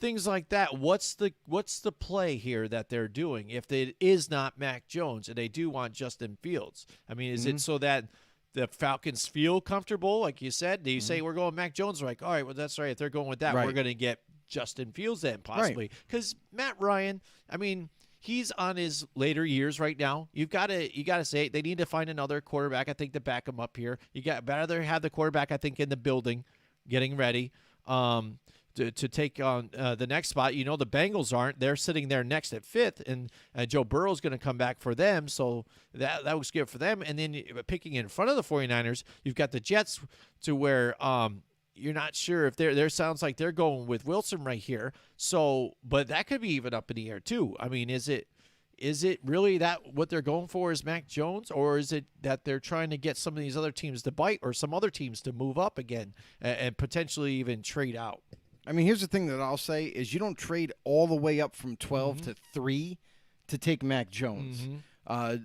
things like that? What's the play here that they're doing if it is not Mac Jones and they do want Justin Fields? I mean, is it so that the Falcons feel comfortable, like you said? Do you say we're going Mac Jones? They're like, all right, well, that's right. If they're going with that, we're going to get Justin Fields then possibly. Because Matt Ryan, I mean – he's on his later years right now. You got to say they need to find another quarterback, I think, to back him up here. You got better have the quarterback, I think, in the building, getting ready to take on the next spot. You know, the Bengals aren't. They're sitting there next at 5th, and Joe Burrow's going to come back for them, so that was good for them. And then picking in front of the 49ers, you've got the Jets to where you're not sure if there sounds like they're going with Wilson right here. So, but that could be even up in the air too. I mean, is it really that what they're going for is Mac Jones, or is it that they're trying to get some of these other teams to bite or some other teams to move up again and potentially even trade out? I mean, here's the thing that I'll say is you don't trade all the way up from 12 to 3 to take Mac Jones.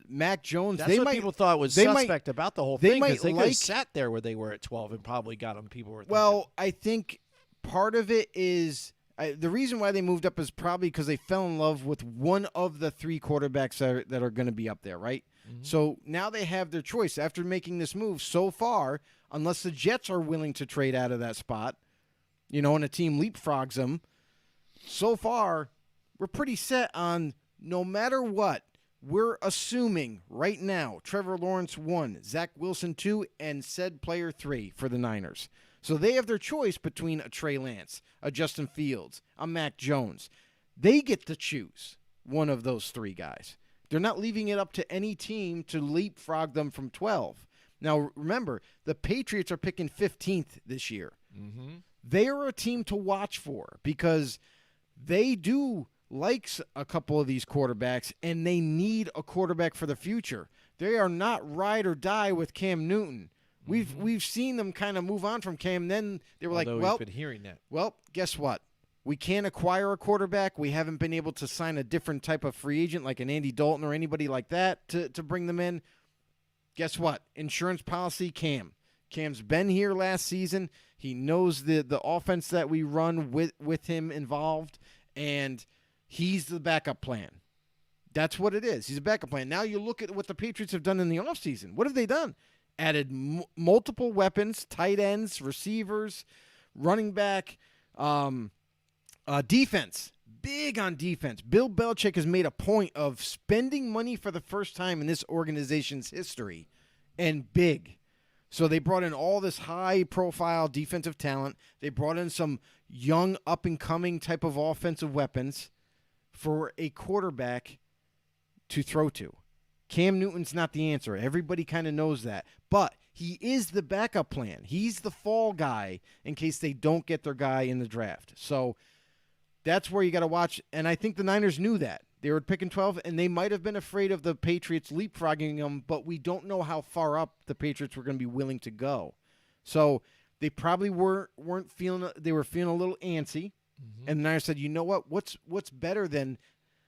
Mac Jones, that's what people thought was suspect about the whole thing, because they could have sat there where they were at 12 and probably got them. People were thinking. Well, I think part of it is the reason why they moved up is probably because they fell in love with one of the 3 quarterbacks that are going to be up there, right? So now they have their choice after making this move so far, unless the Jets are willing to trade out of that spot, you know, and a team leapfrogs them. So far, we're pretty set on no matter what. We're assuming right now Trevor Lawrence 1, Zach Wilson 2, and said player 3 for the Niners. So they have their choice between a Trey Lance, a Justin Fields, a Mac Jones. They get to choose one of those 3 guys. They're not leaving it up to any team to leapfrog them from 12. Now, remember, the Patriots are picking 15th this year. They are a team to watch for because they do likes a couple of these quarterbacks, and they need a quarterback for the future. They are not ride or die with Cam Newton. We've seen them kind of move on from Cam. Then they were we've been hearing that. Well, guess what? We can't acquire a quarterback. We haven't been able to sign a different type of free agent like an Andy Dalton or anybody like that to bring them in. Guess what? Insurance policy, Cam. Cam's been here last season. He knows the offense that we run with him involved, and he's the backup plan. That's what it is. He's a backup plan. Now you look at what the Patriots have done in the offseason. What have they done? Added multiple weapons, tight ends, receivers, running back, defense. Big on defense. Bill Belichick has made a point of spending money for the first time in this organization's history, and big. So they brought in all this high-profile defensive talent. They brought in some young, up-and-coming type of offensive weapons for a quarterback to throw to. Cam Newton's not the answer. Everybody kind of knows that. But he is the backup plan. He's the fall guy in case they don't get their guy in the draft. So that's where you got to watch. And I think the Niners knew that. They were picking 12, and they might have been afraid of the Patriots leapfrogging them, but we don't know how far up the Patriots were going to be willing to go. So they probably weren't feeling – they were feeling a little antsy. And the Niners said, you know what? What's better than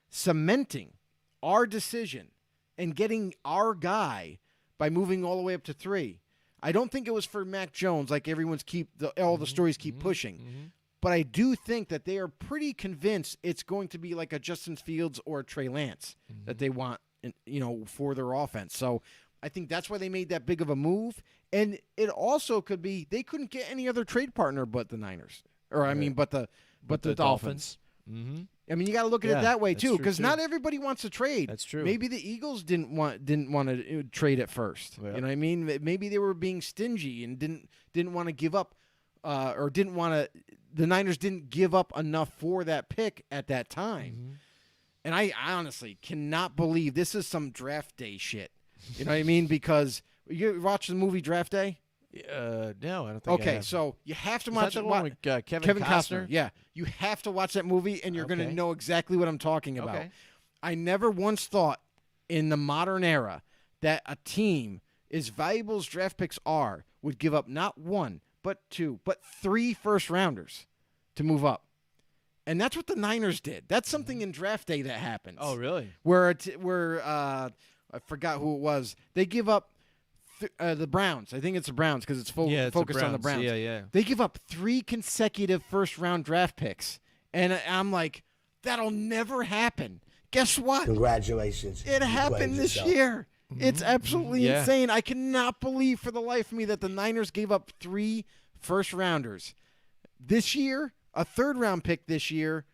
cementing our decision and getting our guy by moving all the way up to 3? I don't think it was for Mac Jones like everyone's all the stories keep pushing. But I do think that they are pretty convinced it's going to be like a Justin Fields or a Trey Lance that they want, for their offense. So I think that's why they made that big of a move. And it also could be they couldn't get any other trade partner but the Niners. Or, I mean, but the Dolphins. Mm-hmm. I mean, you got to look at it that way, that's too, true, because too. not everybody wants to trade. That's true. Maybe the Eagles didn't want to trade at first. Yeah. You know what I mean? Maybe they were being stingy and didn't want to give up or didn't want to – the Niners didn't give up enough for that pick at that time. Mm-hmm. And I honestly cannot believe this is some draft day shit. You know what I mean? Because you watch the movie Draft Day? No, I don't think I Okay, have. so you have to Is watch that the it. one with Kevin Costner? Yeah, you have to watch that movie, and you're going Okay. to know exactly what I'm talking about. Okay. I never once thought in the modern era that a team as valuable as draft picks are would give up not one, but two, but 3 first-rounders to move up. And that's what the Niners did. That's something in draft day that happens. Oh, really? Where I forgot who it was. They give up the Browns. I think it's the Browns because it's focused on the Browns. Yeah, yeah. They give up 3 consecutive first-round draft picks. And I'm like, that'll never happen. Guess what? Congratulations. It happened this year. It's absolutely Yeah. insane. I cannot believe for the life of me that the Niners gave up 3 first-rounders. This year, a third-round pick this year,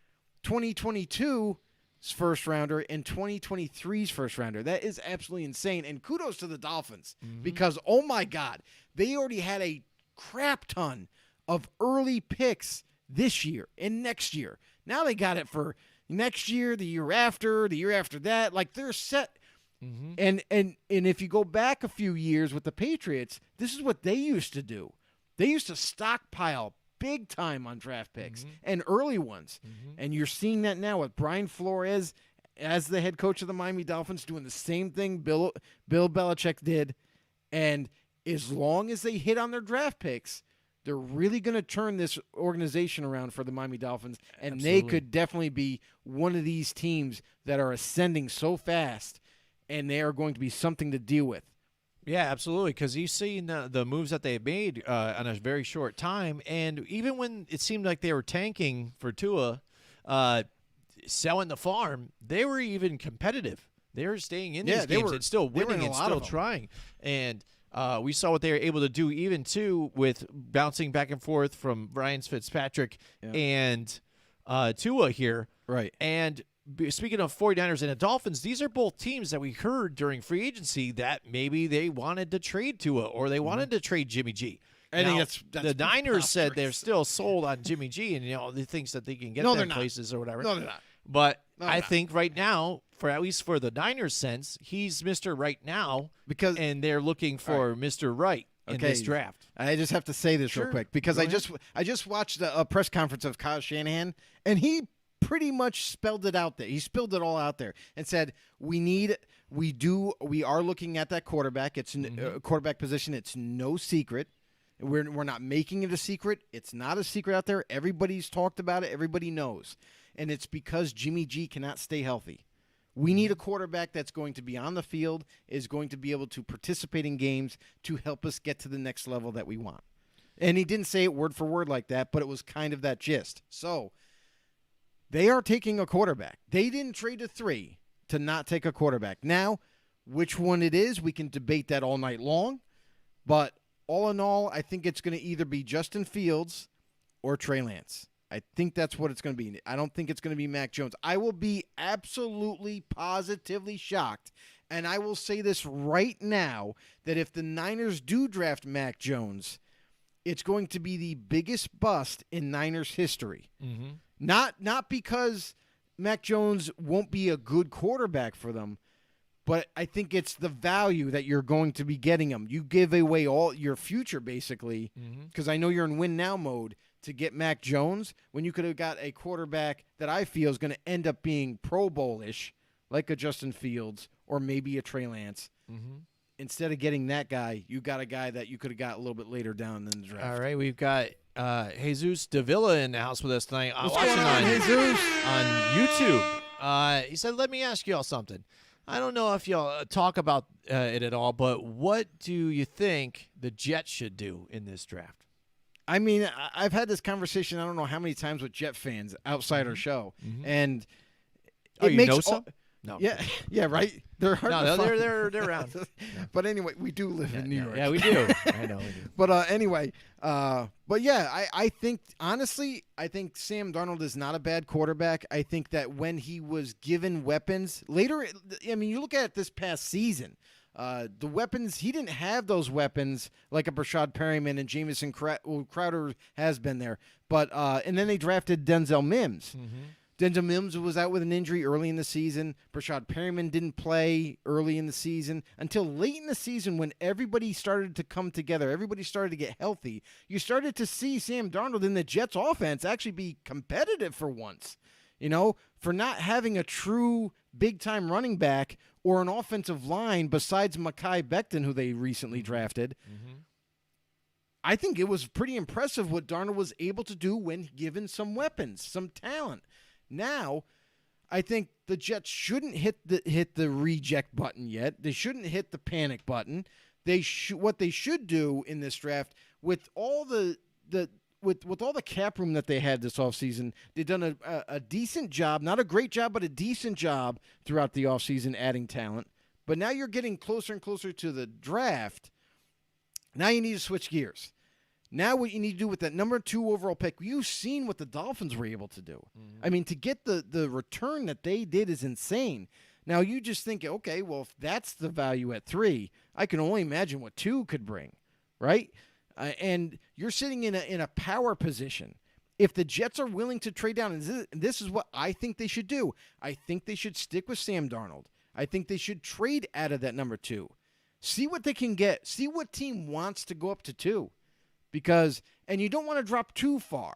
2022's first-rounder, and 2023's first-rounder. That is absolutely insane. And kudos to the Dolphins because, oh, my God, they already had a crap ton of early picks this year and next year. Now they got it for next year, the year after that. Like, they're set. And if you go back a few years with the Patriots, this is what they used to do. They used to stockpile big time on draft picks and early ones. And you're seeing that now with Brian Flores as the head coach of the Miami Dolphins doing the same thing Bill Belichick did. And as long as they hit on their draft picks, they're really going to turn this organization around for the Miami Dolphins. And they could definitely be one of these teams that are ascending so fast, and they are going to be something to deal with. Yeah, absolutely. Because you've seen the moves that they made on a very short time, and even when it seemed like they were tanking for Tua, selling the farm, they were even competitive. They were staying in these games and still winning and still trying. And we saw what they were able to do, even too, with bouncing back and forth from Ryan Fitzpatrick and Tua here. Right. And speaking of 49ers and the Dolphins, these are both teams that we heard during free agency that maybe they wanted to trade Tua or they wanted to trade Jimmy G. I think Now, that's the Niners said they're preposterous. still sold on Jimmy G, and the things that they can get No, them they're not. places or whatever. No, they're not. But No, I they're not. think right now, for at least for the Niners' sense, he's Mr. Right now, Because and they're looking for Mr. Right in this draft. I just have to say this real Sure. quick because Go I just watched a press conference of Kyle Shanahan, and he pretty much spelled it out there. He spilled it all out there and said, we are looking at that quarterback. It's a quarterback position. It's no secret. We're not making it a secret. It's not a secret out there. Everybody's talked about it. Everybody knows. And it's because Jimmy G cannot stay healthy. We need a quarterback that's going to be on the field, is going to be able to participate in games to help us get to the next level that we want. And he didn't say it word for word like that, but it was kind of that gist. So they are taking a quarterback. They didn't trade to 3 to not take a quarterback. Now, which one it is, we can debate that all night long. But all in all, I think it's going to either be Justin Fields or Trey Lance. I think that's what it's going to be. I don't think it's going to be Mac Jones. I will be absolutely, positively shocked, and I will say this right now, that if the Niners do draft Mac Jones, it's going to be the biggest bust in Niners history. Not because Mac Jones won't be a good quarterback for them, but I think it's the value that you're going to be getting him. You give away all your future, basically, because I know you're in win-now mode, to get Mac Jones when you could have got a quarterback that I feel is going to end up being Pro Bowl-ish, like a Justin Fields or maybe a Trey Lance. Instead of getting that guy, you got a guy that you could have got a little bit later down in the draft. All right, we've got Jesus Davila in the house with us tonight. What's Watching going on, Jesus? on YouTube. He said, let me ask y'all something. I don't know if y'all talk about it at all, but what do you think the Jets should do in this draft? I mean, I've had this conversation I don't know how many times with Jet fans outside our show, and Oh, it you makes know some? No. Yeah, right. They're hard No, to find. they're around. But anyway, we do live in New York. Yeah, we do. I know we do. But anyway, but yeah, I think honestly, I think Sam Darnold is not a bad quarterback. I think that when he was given weapons later, I mean, you look at it this past season, the weapons, he didn't have those weapons like a Brashad Perryman and Jamison Crowder has been there. But and then they drafted Denzel Mims. Denzel Mims was out with an injury early in the season. Brashad Perryman didn't play early in the season until late in the season when everybody started to come together. Everybody started to get healthy. You started to see Sam Darnold in the Jets offense actually be competitive for once, for not having a true big-time running back or an offensive line besides Mekhi Becton, who they recently drafted. I think it was pretty impressive what Darnold was able to do when given some weapons, some talent. Now, I think the Jets shouldn't hit the reject button yet. They shouldn't hit the panic button. What they should do in this draft with all with all the cap room that they had this offseason, they've done a decent job, not a great job, but a decent job throughout the offseason adding talent. But now you're getting closer and closer to the draft. Now you need to switch gears. Now what you need to do with that number 2 overall pick, you've seen what the Dolphins were able to do. I mean, to get the return that they did is insane. Now you just think, okay, well, if that's the value at 3, I can only imagine what 2 could bring, right? And you're sitting in a power position. If the Jets are willing to trade down, and this is what I think they should do, I think they should stick with Sam Darnold. I think they should trade out of that number 2. See what they can get. See what team wants to go up to 2. And you don't want to drop too far.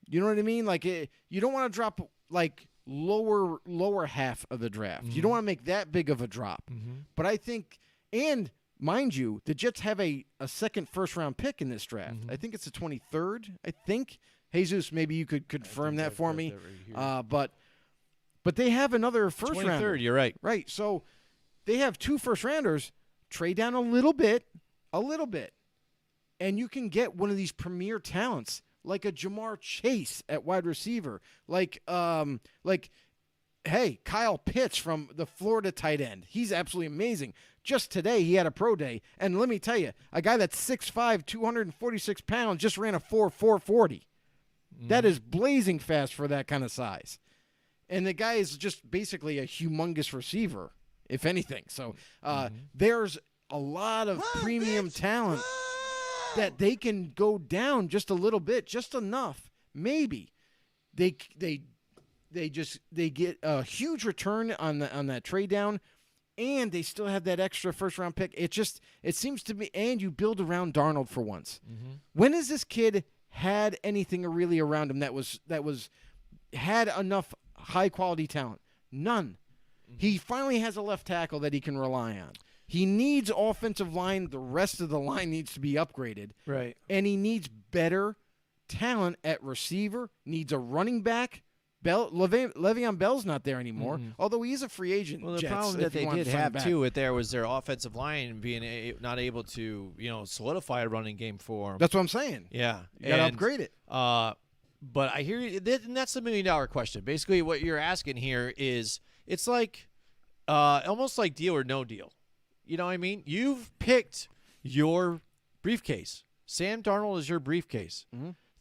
You know what I mean? Like, you don't want to drop, like, lower half of the draft. You don't want to make that big of a drop. But I think, and mind you, the Jets have a second first-round pick in this draft. I think it's the 23rd, I think. Jesus, maybe you could confirm that for me. But they have another first-rounder. 23rd, you're right. Right, so they have 2 first-rounders. Trade down a little bit, and you can get one of these premier talents like a Jamar Chase at wide receiver, like Kyle Pitts from the Florida tight end. He's absolutely amazing. Just today he had a pro day, and let me tell you, a guy that's 6'5", 246 pounds just ran a 4.40. That is blazing fast for that kind of size. And the guy is just basically a humongous receiver, if anything. So there's a lot of premium talent that they can go down just a little bit, just enough. Maybe they get a huge return on that trade down, and they still have that extra first round pick. It seems to me, and you build around Darnold for once. When has this kid had anything really around him that had enough high quality talent? None. He finally has a left tackle that he can rely on. He needs offensive line. The rest of the line needs to be upgraded. Right. And he needs better talent at receiver, needs a running back. Le'Veon Bell's not there anymore, although he is a free agent. Well, the Jets, problem that they did have, too, with there was their offensive line being not able to, solidify a running game for them. That's what I'm saying. Yeah. You got to upgrade it. But I hear you, and that's the $1 million question. Basically, what you're asking here is, it's like almost like deal or no deal. You know what I mean? You've picked your briefcase. Sam Darnold is your briefcase.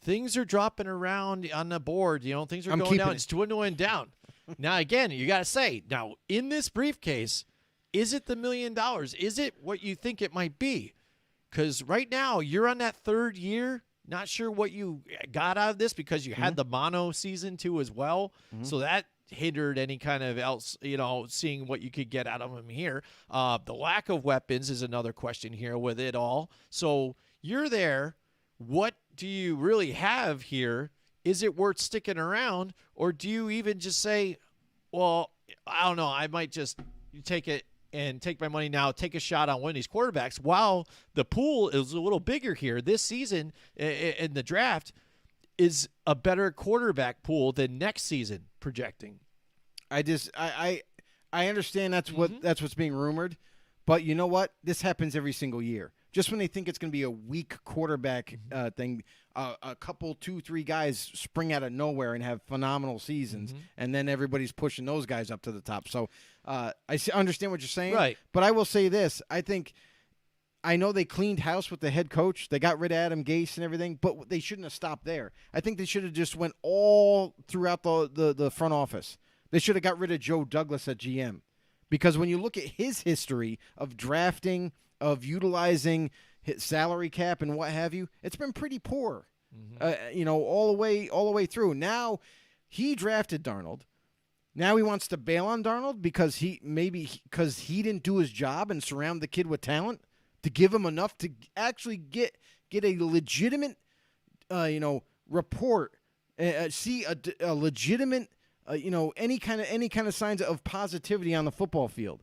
Things are dropping around on the board. Things are going down. It's dwindling down. Now, again, you got to say, now, in this briefcase, is it the $1 million? Is it what you think it might be? Because right now, you're on that 3rd year. Not sure what you got out of this because you had the mono season, too, as well. So that hindered any kind of else, seeing what you could get out of him here. The lack of weapons is another question here with it all. So you're there. What do you really have here? Is it worth sticking around, or do you even just say, well, I don't know, I might just take it and take my money now, take a shot on one of these quarterbacks while the pool is a little bigger here. This season in the draft is a better quarterback pool than next season projecting. I understand that's what's being rumored, but you know what? This happens every single year. just when they think it's going to be a weak quarterback thing, a couple, 2, 3 guys spring out of nowhere and have phenomenal seasons, and then everybody's pushing those guys up to the top. So understand what you're saying. Right. But I will say this. I know they cleaned house with the head coach. They got rid of Adam Gase and everything, but they shouldn't have stopped there. I think they should have just went all throughout the front office. They should have got rid of Joe Douglas at GM. Because when you look at his history of drafting, of utilizing his salary cap and what have you, it's been pretty poor. All the way through. Now he drafted Darnold. Now he wants to bail on Darnold because he didn't do his job and surround the kid with talent to give him enough to actually get a legitimate report, see a legitimate any kind of signs of positivity on the football field.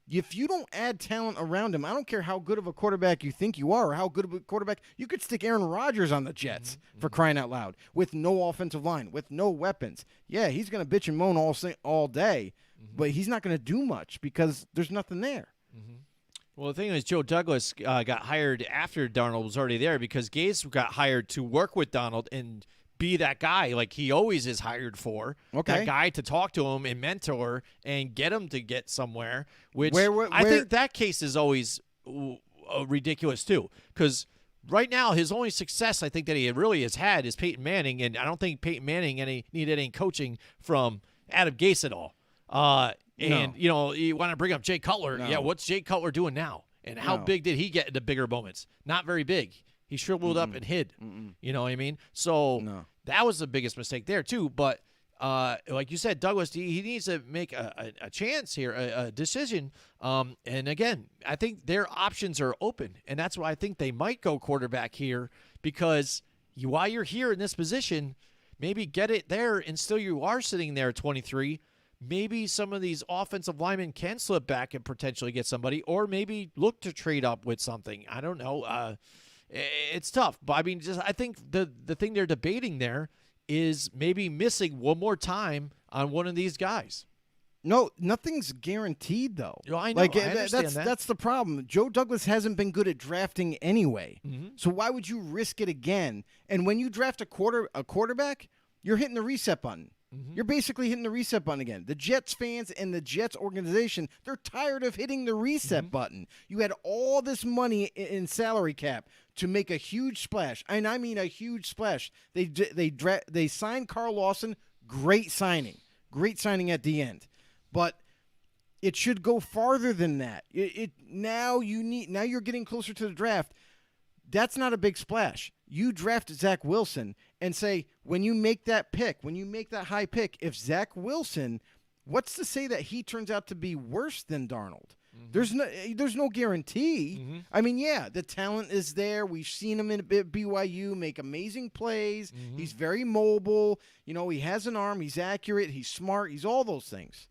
If you don't add talent around him, I don't care how good of a quarterback you think you are or how good of a quarterback, you could stick Aaron Rodgers on the Jets for crying out loud with no offensive line, with no weapons. Yeah, he's going to bitch and moan all day, but he's not going to do much because there's nothing there. Well, the thing is, Joe Douglas got hired after Darnold was already there because Gase got hired to work with Darnold and be that guy like he always is hired for. Okay. That guy to talk to him and mentor and get him to get somewhere, which I think that case is always ridiculous too because right now his only success I think that he really has had is Peyton Manning, and I don't think Peyton Manning needed any coaching from Adam Gase at all. You want to bring up Jay Cutler. No. Yeah, what's Jay Cutler doing now? And how big did he get in the bigger moments? Not very big. He shriveled up and hid. You know what I mean? So that was the biggest mistake there, too. But like you said, Douglas, he needs to make a chance here, a decision. And, again, I think their options are open. And that's why I think they might go quarterback here because while you're here in this position, maybe get it there and still you are sitting there at 23. Maybe some of these offensive linemen can slip back and potentially get somebody or maybe look to trade up with something. I don't know. It's tough, but I mean, I think the thing they're debating there is maybe missing one more time on one of these guys. No, nothing's guaranteed though. I know. I understand that's the problem. Joe Douglas hasn't been good at drafting anyway. So why would you risk it again? And when you draft a quarterback, you're hitting the reset button. You're basically hitting the reset button again. The Jets fans and the Jets organization, they're tired of hitting the reset button. You had all this money in salary cap to make a huge splash. And I mean a huge splash. They signed Carl Lawson, great signing at the end. But it should go farther than that. Now you're getting closer to the draft. That's not a big splash. You draft Zach Wilson and say, when you make that pick, when you make that high pick, if Zach Wilson, what's to say that he turns out to be worse than Darnold? There's no guarantee. I mean, yeah, the talent is there. We've seen him in BYU make amazing plays. He's very mobile. He has an arm. He's accurate. He's smart. He's all those things.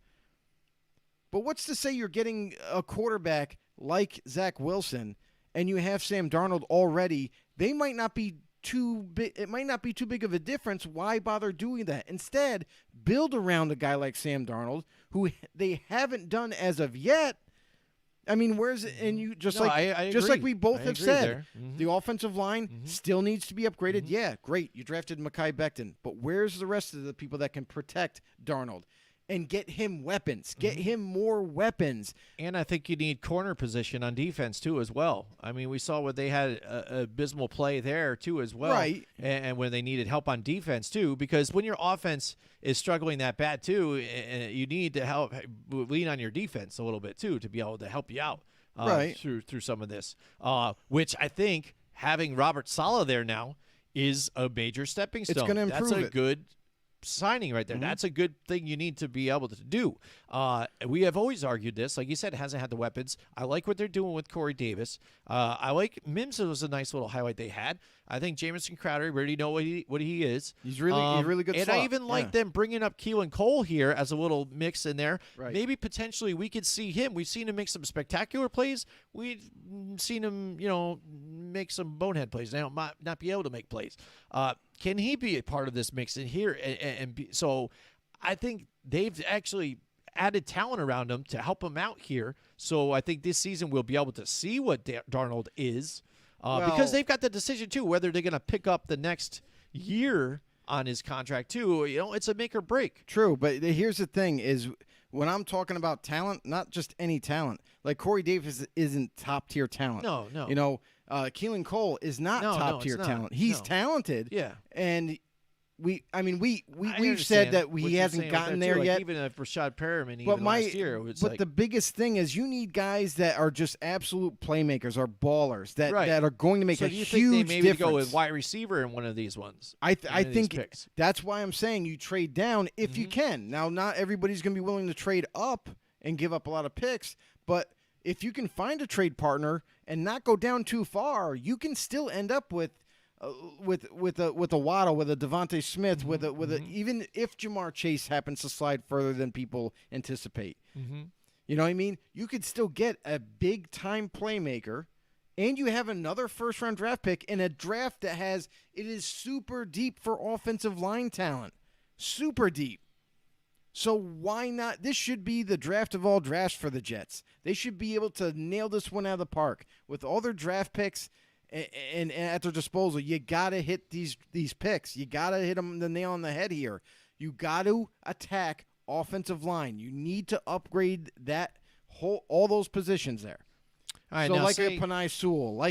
But what's to say you're getting a quarterback like Zach Wilson and you have Sam Darnold already? They might not be too big. It might not be too big of a difference. Why bother doing that? Instead, build around a guy like Sam Darnold, who they haven't done as of yet. I mean, where's it? And you just like we both have said, the offensive line still needs to be upgraded. Yeah, great. You drafted Mekhi Becton, but where's the rest of the people that can protect Darnold? And get him weapons. Get him more weapons. And I think you need corner position on defense, too, as well. I mean, we saw what they had abysmal play there, too, as well. Right. And when they needed help on defense, too, because when your offense is struggling that bad, too, you need to lean on your defense a little bit, too, to be able to help you out through some of this, which I think having Robert Saleh there now is a major stepping stone. It's going to improve That's a good signing right there. That's a good thing you need to be able to do. We have always argued this. Like you said, it hasn't had the weapons. I like what they're doing with Corey Davis. I like Mims. It was a nice little highlight they had. I think Jamison Crowder, we already know what he is. He's really good. And slot. I even like them bringing up Keelan Cole here as a little mix in there. Right. Maybe potentially we could see him. We've seen him make some spectacular plays. We've seen him, make some bonehead plays. Now not be able to make plays. Can he be a part of this mix in here? So I think they've actually added talent around him to help him out here. So I think this season we'll be able to see what Darnold is because they've got the decision, too, whether they're going to pick up the next year on his contract, too. You know, it's a make or break. True, but here's the thing is when I'm talking about talent, not just any talent, like Corey Davis isn't top-tier talent. No. You know, Keelan Cole is not top-tier talent. He's talented. Yeah. And we've understand said that what he you're hasn't saying gotten about that, there too. Like, yet. even if Rashad Perriman But last year, it was like, the biggest thing is you need guys that are just absolute playmakers or ballers that are going to make so a do you huge think they maybe difference. go with wide receiver in one of these ones? I One of these think picks? that's why I'm saying you trade down if you can. Now, not everybody's going to be willing to trade up and give up a lot of picks, but if you can find a trade partner and not go down too far, you can still end up with a Waddle, with a Devontae Smith, with a even if Jamar Chase happens to slide further than people anticipate. You know what I mean? You could still get a big time playmaker, and you have another first round draft pick in a draft that it is super deep for offensive line talent, super deep. So why not? This should be the draft of all drafts for the Jets. They should be able to nail this one out of the park with all their draft picks. And at their disposal, you got to hit these picks. You got to hit them the nail on the head here. You got to attack offensive line. You need to upgrade all those positions there. All right, so now like a Penei Sewell,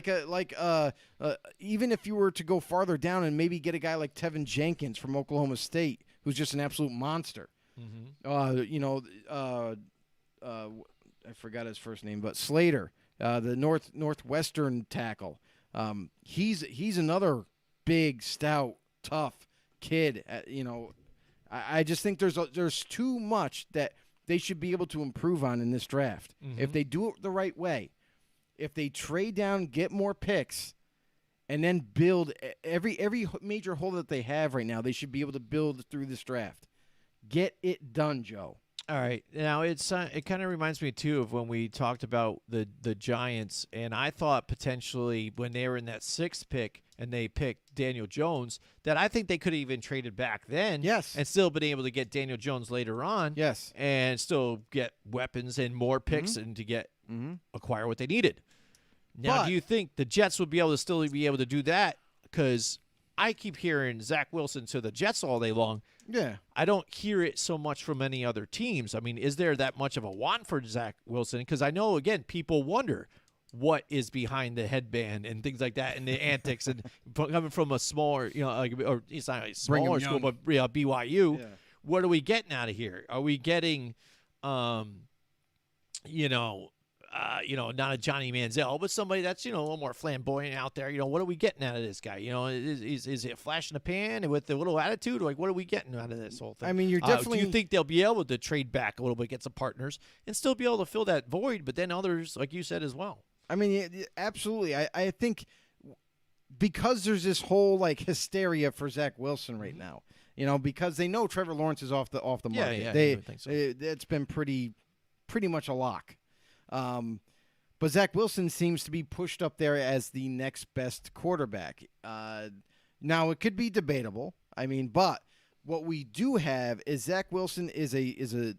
even if you were to go farther down and maybe get a guy like Tevin Jenkins from Oklahoma State, who's just an absolute monster. I forgot his first name, but Slater, the Northwestern tackle. He's another big, stout, tough kid. I just think there's too much that they should be able to improve on in this draft if they do it the right way. If they trade down, get more picks, and then build every major hole that they have right now, they should be able to build through this draft. Get it done, Joe. All right. Now, it kind of reminds me, too, of when we talked about the Giants, and I thought potentially when they were in that 6th pick and they picked Daniel Jones, that I think they could have even traded back then and still been able to get Daniel Jones later on and still get weapons and more picks and to acquire what they needed. Now, do you think the Jets would be able to do that? Because I keep hearing Zach Wilson to the Jets all day long. Yeah. I don't hear it so much from any other teams. I mean, is there that much of a want for Zach Wilson? Because I know, again, people wonder what is behind the headband and things like that and the antics. And coming from a smaller, or it's not a smaller school, but BYU, what are we getting out of here? Are we getting, not a Johnny Manziel, but somebody that's, a little more flamboyant out there. What are we getting out of this guy? Is it a flash in the pan with a little attitude? Like, what are we getting out of this whole thing? I mean, you're definitely. Do you think they'll be able to trade back a little bit, get some partners, and still be able to fill that void, but then others, like you said, as well? I mean, absolutely. I think because there's this whole, hysteria for Zach Wilson right now, because they know Trevor Lawrence is off the market. Yeah, I think so. It's been pretty much a lock. But Zach Wilson seems to be pushed up there as the next best quarterback. Now it could be debatable. I mean, but what we do have is Zach Wilson is a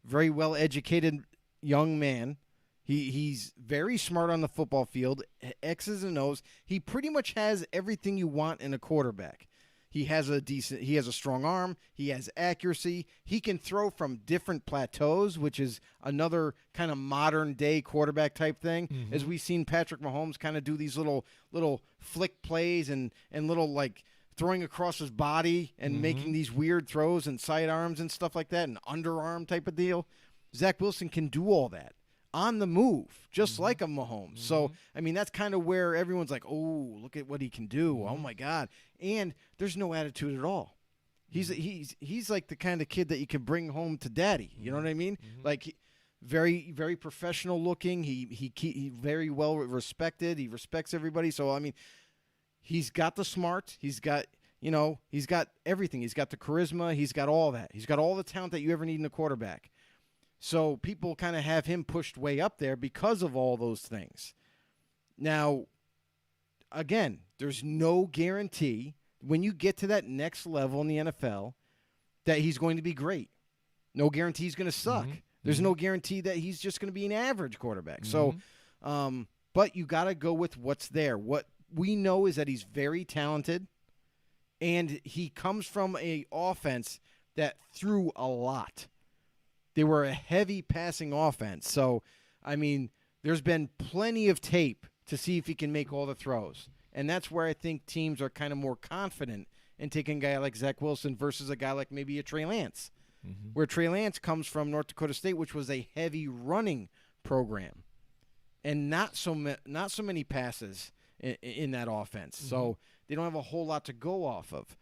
very well educated young man. He's very smart on the football field, X's and O's. He pretty much has everything you want in a quarterback. He has a strong arm. He has accuracy. He can throw from different plateaus, which is another kind of modern day quarterback type thing. As we've seen Patrick Mahomes kind of do these little flick plays and little throwing across his body and making these weird throws and sidearms and stuff like that, and underarm type of deal. Zach Wilson can do all that on the move, just like a Mahomes. So, I mean, that's kind of where everyone's like, oh, look at what he can do. Oh, my God. And there's no attitude at all. He's like the kind of kid that you can bring home to daddy. You know what I mean? Very, very professional looking. He very well respected. He respects everybody. So, I mean, he's got the smart. He's got everything. He's got the charisma. He's got all that. He's got all the talent that you ever need in a quarterback. So people kind of have him pushed way up there because of all those things. Now, again, there's no guarantee when you get to that next level in the NFL that he's going to be great. No guarantee he's going to suck. There's no guarantee that he's just going to be an average quarterback. So, but you got to go with what's there. What we know is that he's very talented, and he comes from a offense that threw a lot. They were a heavy passing offense. So, I mean, there's been plenty of tape to see if he can make all the throws. And that's where I think teams are kind of more confident in taking a guy like Zach Wilson versus a guy like maybe a Trey Lance, where Trey Lance comes from North Dakota State, which was a heavy running program, and not so many passes in that offense. So they don't have a whole lot to go off of,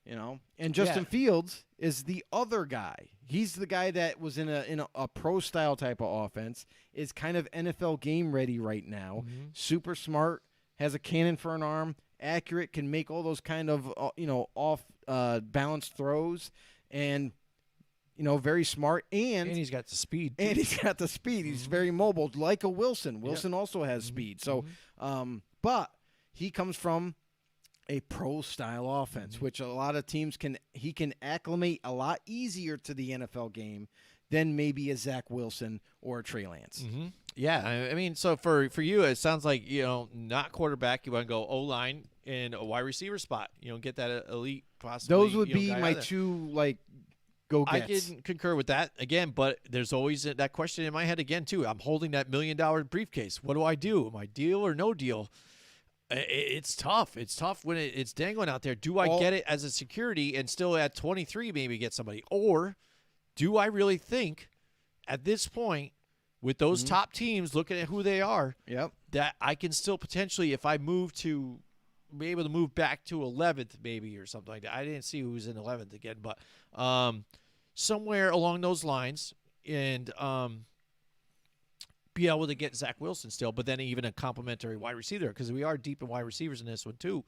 you know. And Justin Fields is the other guy. He's the guy that was in a pro style type of offense, is kind of NFL game ready right now. Super smart, has a cannon for an arm, accurate, can make all those kind of off balanced throws, and very smart, and he's got the speed. He's very mobile, like a Wilson. Wilson also has speed. So, but he comes from a pro-style offense, which a lot of teams he can acclimate a lot easier to the NFL game than maybe a Zach Wilson or a Trey Lance. Yeah, I mean, so for you, it sounds like, not quarterback. You want to go O-line and a wide receiver spot. Get that elite possibly. Those would be my two, go-gets. I can concur with that again, but there's always that question in my head again, too. I'm holding that $1 million briefcase. What do I do? Am I deal or no deal? It's tough. It's tough when it's dangling out there. Do I get it as a security and still at 23 maybe get somebody? Or do I really think at this point, with those top teams looking at who they are, that I can still potentially, if I be able to move back to 11th maybe or something like that. I didn't see who was in 11th again, but somewhere along those lines, and be able to get Zach Wilson still, but then even a complimentary wide receiver, because we are deep in wide receivers in this one too.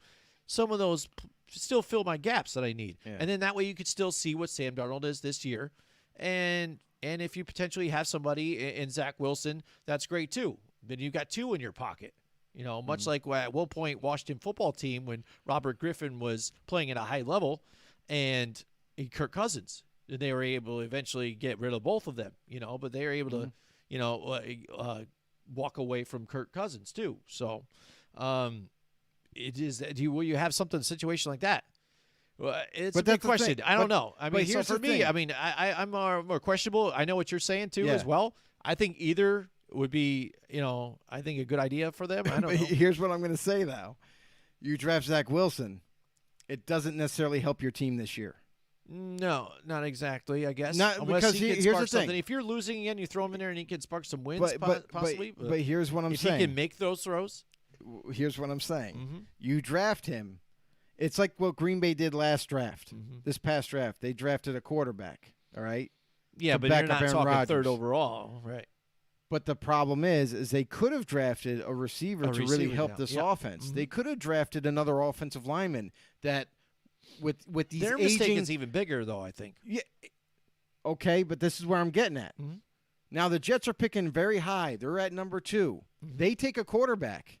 Some of those still fill my gaps that I need. And then that way you could still see what Sam Darnold is this year. And if you potentially have somebody in Zach Wilson, that's great too. Then you've got two in your pocket. Much like at one point Washington football team when Robert Griffin was playing at a high level and Kirk Cousins. They were able to eventually get rid of both of them, but they were able to, walk away from Kirk Cousins too. So will you have something, a situation like that? Well, it's a big question. I don't know. I mean, so for me, I mean, I'm more questionable. I know what you're saying too as well. I think either would be, I think a good idea for them. I don't know. Here's what I'm going to say, though. You draft Zach Wilson, it doesn't necessarily help your team this year. No, not exactly, I guess. Not, unless he can spark the something. thing. If you're losing again, you throw him in there and he can spark some wins possibly. But here's what I'm saying. If he can make those throws. Here's what I'm saying. You draft him. It's like what Green Bay did last draft, this past draft. They drafted a quarterback, all right? Yeah, but you're not talking third overall, right? But the problem is they could have drafted a receiver to really help this offense. They could have drafted another offensive lineman that with these Their mistake is even bigger, though, I think. Yeah. Okay, but this is where I'm getting at. Now, the Jets are picking very high. They're at number 2. They take a quarterback.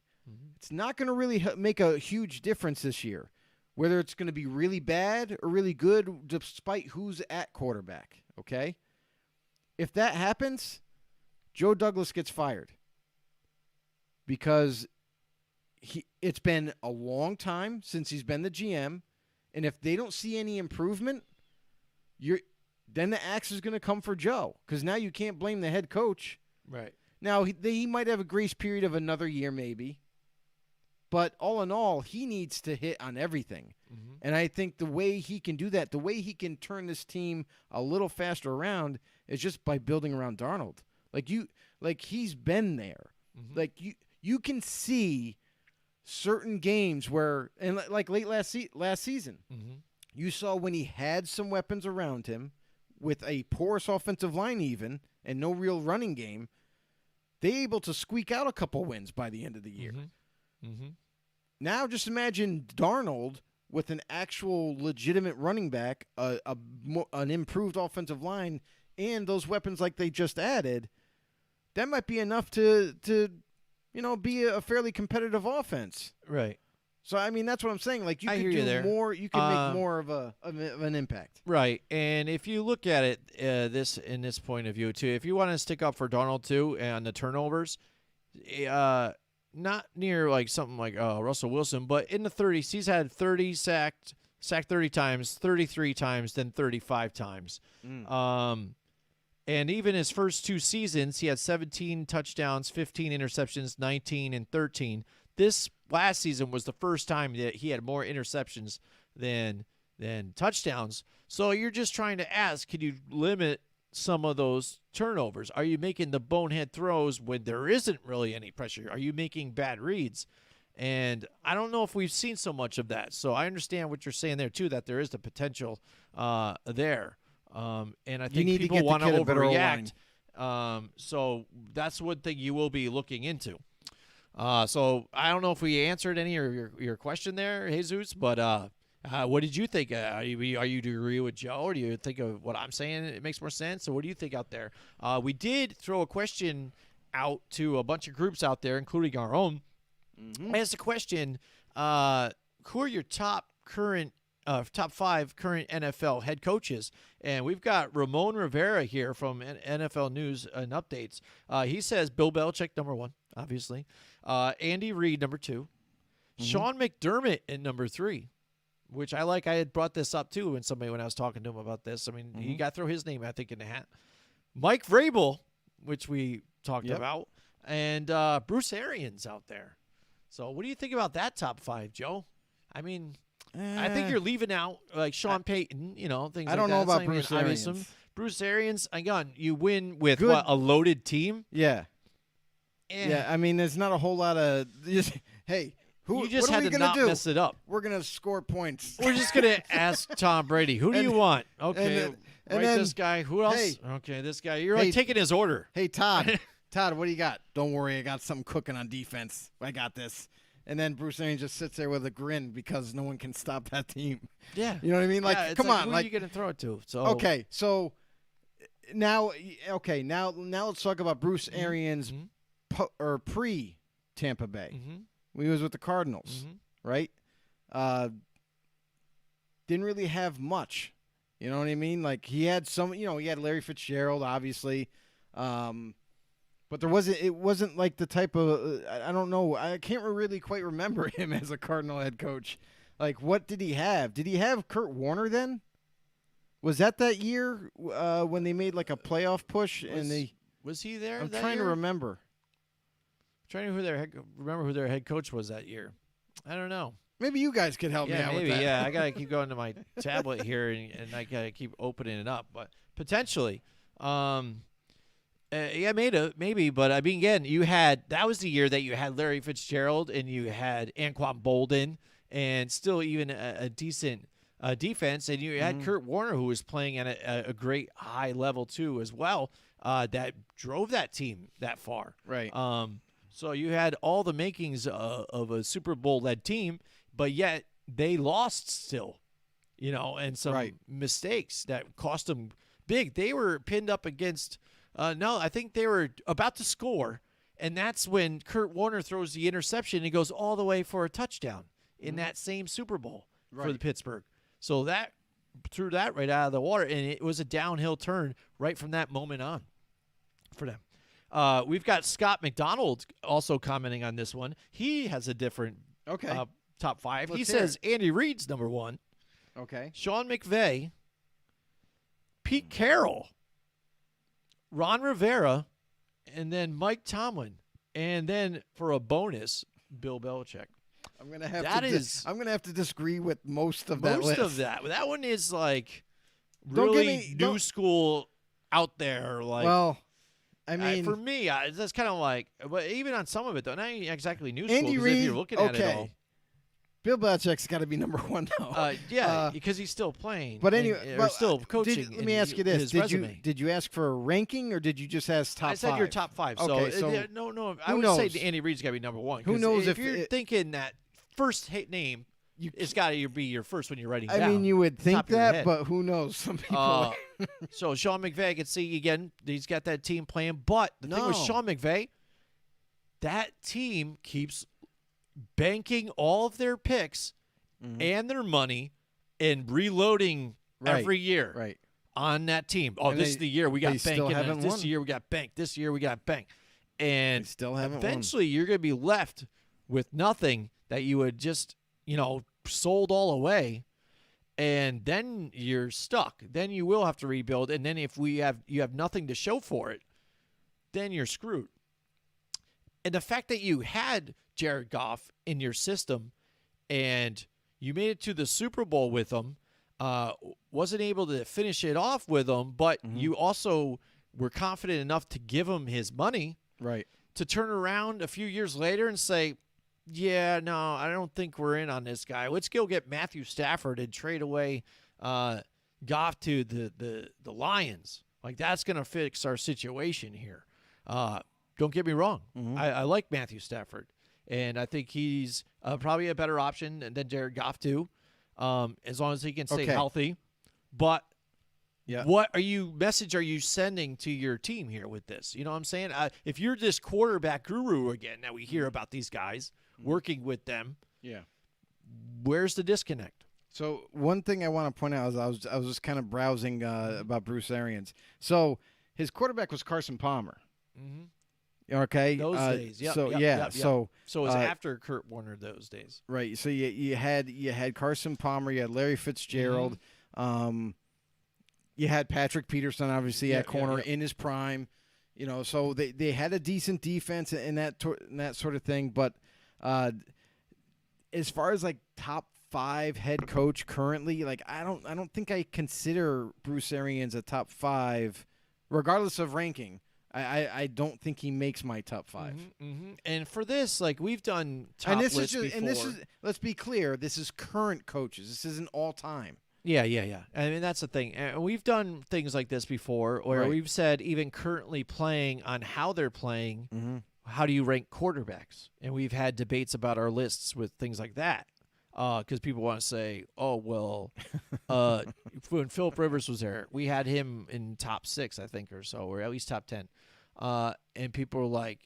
It's not going to really make a huge difference this year, whether it's going to be really bad or really good, despite who's at quarterback, okay? If that happens, Joe Douglas gets fired because it's been a long time since he's been the GM, and if they don't see any improvement, then the axe is going to come for Joe, because now you can't blame the head coach. Right. Now, he might have a grace period of another year maybe, but all in all, he needs to hit on everything. And I think the way he can do that, the way he can turn this team a little faster around, is just by building around Darnold. He's been there. You can see certain games where, and like late last season, you saw when he had some weapons around him, with a porous offensive line even, and no real running game, they able to squeak out a couple wins by the end of the year. Now just imagine Darnold with an actual legitimate running back, an improved offensive line, and those weapons like they just added. That might be enough to be a fairly competitive offense. Right. So I mean, that's what I'm saying. Like you I could hear you do there. more. You could make more of an impact. Right, and if you look at it in this point of view too, if you want to stick up for Darnold too and the turnovers, not near like something like Russell Wilson, but in the 30s, he's had 30 sacked 30 times, 33 times, then 35 times. And even his first 2 seasons, he had 17 touchdowns, 15 interceptions, 19 and 13. This last season was the first time that he had more interceptions than touchdowns. So you're just trying to ask, can you limit some of those turnovers? Are you making the bonehead throws when there isn't really any pressure? Are you making bad reads? And I don't know if we've seen so much of that. So I understand what you're saying there, too, that there is the potential there. And I think need to people get the want to kid a better overreact. So that's one thing you will be looking into. So I don't know if we answered any of your question there, Jesus, but what did you think? Do you agree with Joe, or do you think of what I'm saying? It makes more sense. So what do you think out there? We did throw a question out to a bunch of groups out there, including our own. I asked a question, who are your top 5 current NFL head coaches? And we've got Ramon Rivera here from NFL News and Updates. He says Bill Belichick, number 1, obviously. Andy Reid, number 2. Sean McDermott at number 3, which I like. I had brought this up, too, when I was talking to him about this. I mean, you got to throw his name, I think, in the hat. Mike Vrabel, which we talked about, and Bruce Arians out there. So what do you think about that top 5, Joe? I mean, I think you're leaving out like Sean Payton, things like that. I don't know about Bruce Arians. Bruce Arians, again, you win with Good. a loaded team. Yeah. Yeah, I mean, there's not a whole lot of hey, You just what are had we to gonna not do? mess it up. We're gonna score points. We're just gonna ask Tom Brady, who do you want? Okay, and right, then, this guy. Who else? hey, Okay, this guy. You're like taking his order. Hey, Todd. Todd, what do you got? Don't worry, I got something cooking on defense. I got this. And then Bruce Arians just sits there with a grin because no one can stop that team. Yeah, you know what I mean? Like, yeah, come on, who like, are you gonna throw it to? So okay, so now let's talk about Bruce Arians pre Tampa Bay. When he was with the Cardinals, right? Didn't really have much. You know what I mean? Like he had some, he had Larry Fitzgerald, obviously. But it wasn't like the type of, I don't know. I can't really quite remember him as a Cardinal head coach. Like, what did he have? Did he have Kurt Warner then? Was that year when they made like a playoff push? Was he there? I'm that trying year? to remember. Remember who their head coach was that year. I don't know. Maybe you guys could help me out with that. Yeah, I got to keep going to my tablet here, and I got to keep opening it up. But potentially, maybe. But I mean, again, that was the year that you had Larry Fitzgerald and you had Anquan Bolden and still even a decent defense. And you had Kurt Warner, who was playing at a great high level, too, as well, that drove that team that far. Right. So you had all the makings of a Super Bowl-led team, but yet they lost still, and some mistakes that cost them big. They were pinned up against I think they were about to score, and that's when Kurt Warner throws the interception and goes all the way for a touchdown in that same Super Bowl for the Pittsburgh. So that threw that right out of the water, and it was a downhill turn right from that moment on for them. We've got Scott McDonald also commenting on this one. He has a different top 5. He says Andy Reid's number 1. Okay. Sean McVay, Pete Carroll, Ron Rivera, and then Mike Tomlin. And then for a bonus, Bill Belichick. I'm gonna have to disagree with most of that list. Most of that. That one is like really new school out there. Like, well, I mean, for me, that's kind of like, but even on some of it, though, not exactly new Andy school. Reid, if you're looking at it all. Bill Belichick's got to be number 1 though. Because he's still playing. But anyway, still coaching. Let me ask you this: did you ask for a ranking, or did you just ask top 5? I said your top 5. Okay, so no. I would say Andy Reid's got to be number 1. Who knows if you're thinking that first name? It's got to be your first when you're writing down. I mean, you would think that, but who knows? Some people. So Sean McVay, I can see again. He's got that team playing, but the thing with Sean McVay, that team keeps banking all of their picks and their money and reloading every year Right. on that team. Oh, And this is the year we got they still bank. haven't This won. year we got bank. This year we got bank. And They still haven't eventually you're going to be left with nothing that you had just, sold all away. And then you're stuck. Then you will have to rebuild. And then if you have nothing to show for it, then you're screwed. And the fact that you had Jared Goff in your system and you made it to the Super Bowl with him, wasn't able to finish it off with him, but you also were confident enough to give him his money Right. to turn around a few years later and say, yeah, no, I don't think we're in on this guy. Let's go get Matthew Stafford and trade away Goff to the Lions. Like, that's going to fix our situation here. Don't get me wrong. I like Matthew Stafford, and I think he's probably a better option than Jared Goff too, as long as he can stay healthy. But what message are you sending to your team here with this? You know what I'm saying? If you're this quarterback guru again that we hear about these guys working with them, where's the disconnect? So one thing I want to point out is I was just kind of browsing about Bruce Arians. So his quarterback was Carson Palmer. Okay. Those days. Yep, So yep. So it was after Kurt Warner those days. right. So you had Carson Palmer. You had Larry Fitzgerald. You had Patrick Peterson, obviously at corner in his prime. So they had a decent defense and that sort of thing. But as far as like top 5 head coach currently, like I don't think I consider Bruce Arians a top 5, regardless of ranking. I don't think he makes my top 5. And for this, like, we've done top lists before. And this is, let's be clear, this is current coaches. This isn't all time. Yeah. I mean, that's the thing. And we've done things like this before, where we've said even currently playing on how they're playing, how do you rank quarterbacks? And we've had debates about our lists with things like that. Because people want to say, oh, well, when Phillip Rivers was there, we had him in top 6, I think, or so, or at least top 10. And people were like,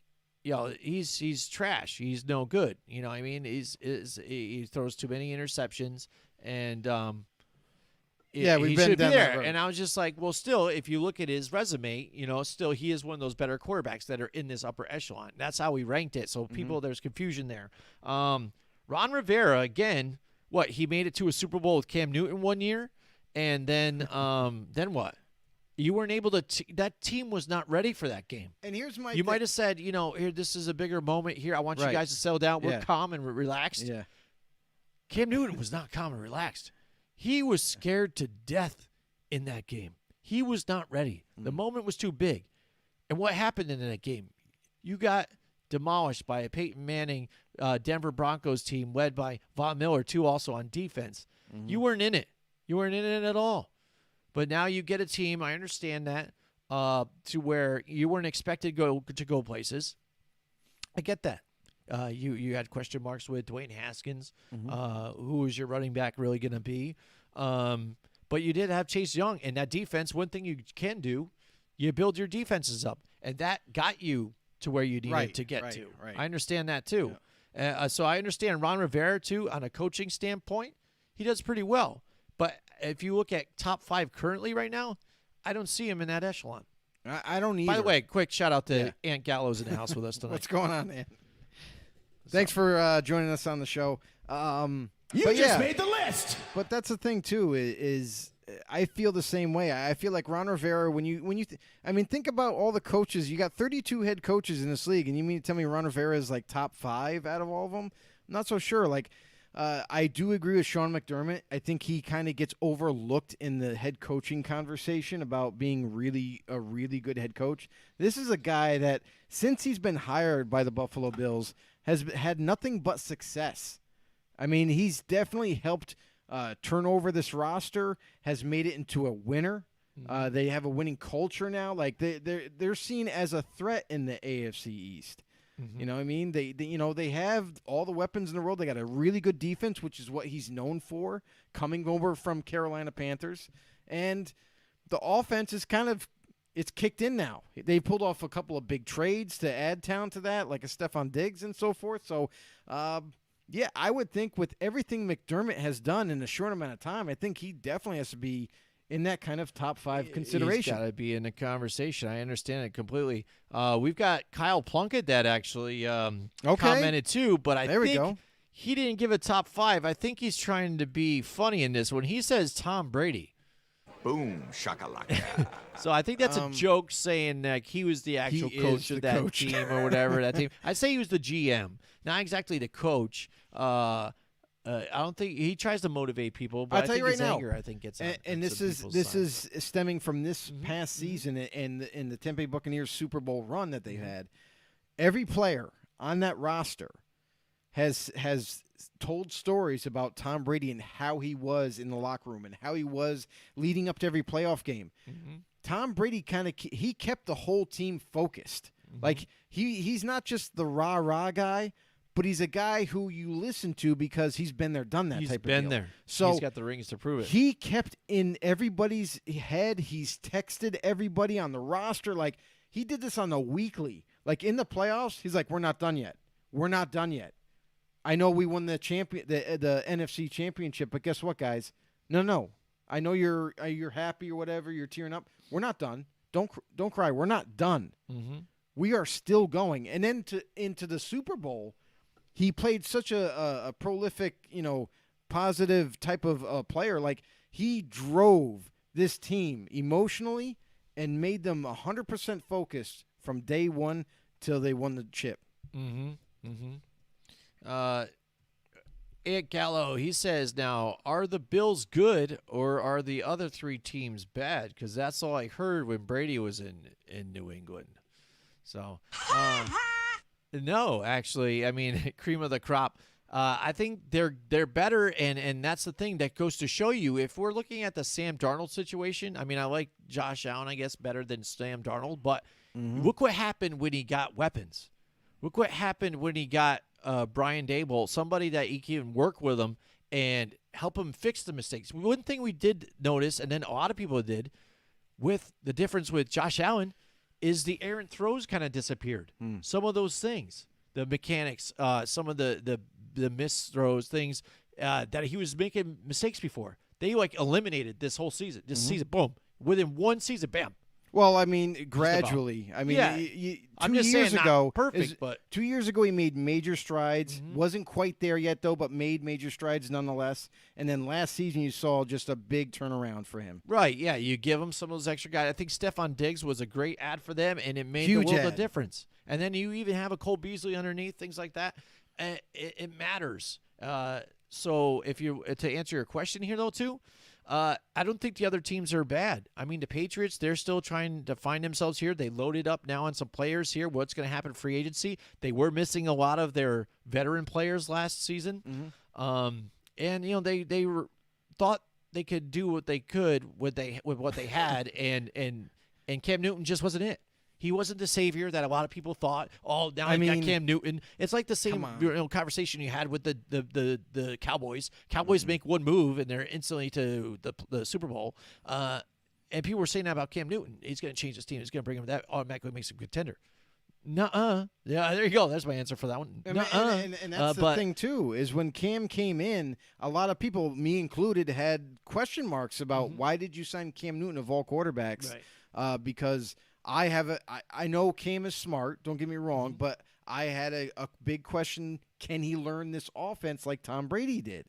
he's trash. He's no good. You know what I mean? He throws too many interceptions, and he we've been should be down that there. road. And I was just like, well, still, if you look at his resume, still he is one of those better quarterbacks that are in this upper echelon. That's how we ranked it. So there's confusion there. Ron Rivera, again, he made it to a Super Bowl with Cam Newton one year, and then then what? You weren't able to that team was not ready for that game. And here's my You might have said, here, this is a bigger moment here. I want you guys to settle down. We're calm and relaxed. Yeah. Cam Newton was not calm and relaxed. He was scared to death in that game. He was not ready. The moment was too big. And what happened in that game? You got demolished by a Peyton Manning Denver Broncos team led by Von Miller, too, also on defense. You weren't in it. You weren't in it at all. But now you get a team, I understand that, to where you weren't expected to go places. I get that. You had question marks with Dwayne Haskins. Who is your running back really going to be? But you did have Chase Young. And that defense, one thing you can do, you build your defenses up. And that got you to where you needed to get to. Right. I understand that, too. So I understand Ron Rivera, too, on a coaching standpoint. He does pretty well. But if you look at top 5 currently right now, I don't see him in that echelon. I don't either. By the way, quick shout out to Ant Gallows in the house with us tonight. What's going on, man? Thanks for joining us on the show. You just made the list. But that's the thing too. Is I feel the same way. I feel like Ron Rivera. Think about all the coaches. You got 32 head coaches in this league, and you mean to tell me Ron Rivera is like top 5 out of all of them? I'm not so sure. Like, I do agree with Sean McDermott. I think he kind of gets overlooked in the head coaching conversation about being a really good head coach. This is a guy that, since he's been hired by the Buffalo Bills, has had nothing but success. I mean, he's definitely helped turn over this roster, has made it into a winner. They have a winning culture now. Like they're seen as a threat in the AFC East. You know what I mean? They have all the weapons in the world. They got a really good defense, which is what he's known for, coming over from Carolina Panthers. And the offense is it's kicked in now. They pulled off a couple of big trades to add talent to that, like a Stephon Diggs and so forth. So Yeah, I would think with everything McDermott has done in a short amount of time, I think he definitely has to be in that kind of top 5 consideration. He's got to be in the conversation. I understand it completely. We've got Kyle Plunkett that actually commented too, but I think he didn't give a top 5. I think he's trying to be funny in this when he says Tom Brady. Boom, shakalaka. So I think that's a joke saying that he was the actual coach of that team or whatever. That team. I'd say he was the GM, not exactly the coach. I don't think he tries to motivate people, but I'll tell you right his now, anger, I think gets on. And this is stemming from this past season and in the Tampa Bay Buccaneers Super Bowl run that they've had. Every player on that roster has told stories about Tom Brady and how he was in the locker room and how he was leading up to every playoff game. Tom Brady he kept the whole team focused. Like he's not just the rah-rah guy, but he's a guy who you listen to because he's been there, done that type of deal. He's been there. So he's got the rings to prove it. He kept in everybody's head. He's texted everybody on the roster. Like, he did this on the weekly. Like, in the playoffs, he's like, we're not done yet. We're not done yet. I know we won the NFC championship, but guess what, guys? No. I know you're happy or whatever. You're tearing up. We're not done. Don't cry. We're not done. We are still going. And then into the Super Bowl, he played such a prolific, positive type of player. Like, he drove this team emotionally and made them 100% focused from day one till they won the chip. Ed Gallo, he says, now, are the Bills good or are the other 3 teams bad? Because that's all I heard when Brady was in New England. So, no, actually, I mean, cream of the crop. I think they're better, and that's the thing that goes to show you. If we're looking at the Sam Darnold situation, I mean, I like Josh Allen, I guess, better than Sam Darnold, but look what happened when he got weapons. Look what happened when he got Brian Daboll, somebody that he can work with him and help him fix the mistakes. One thing we did notice, and then a lot of people did, with the difference with Josh Allen, is the errant throws kind of disappeared. Some of those things, the mechanics, some of the missed throws, things that he was making mistakes before, they eliminated this whole season. This season, boom, within one season, bam. Well, I mean, gradually. I mean, yeah. 2 years ago, perfect, but 2 years ago he made major strides. Wasn't quite there yet, though, but made major strides nonetheless. And then last season you saw just a big turnaround for him. Right, yeah. You give him some of those extra guys. I think Stephon Diggs was a great ad for them, and it made Huge the world ad. of difference. And then you even have a Cole Beasley underneath, things like that. It matters. So to answer your question here, though, too, I don't think the other teams are bad. I mean, the Patriots, they're still trying to find themselves here. They loaded up now on some players here. What's going to happen in free agency? They were missing a lot of their veteran players last season. And, they thought they could do what they could with what they had, and Cam Newton just wasn't it. He wasn't the savior that a lot of people thought. Oh, now I got Cam Newton. It's like the same conversation you had with the Cowboys. Cowboys make one move and they're instantly to the Super Bowl. And people were saying that about Cam Newton. He's going to change his team. He's going to bring him that automatically makes him a contender. Nuh-uh. Yeah, there you go. There's my answer for that one. And that's the thing, too, is when Cam came in, a lot of people, me included, had question marks about why did you sign Cam Newton of all quarterbacks? Right. Because I know Cam is smart, don't get me wrong, but I had a big question, can he learn this offense like Tom Brady did?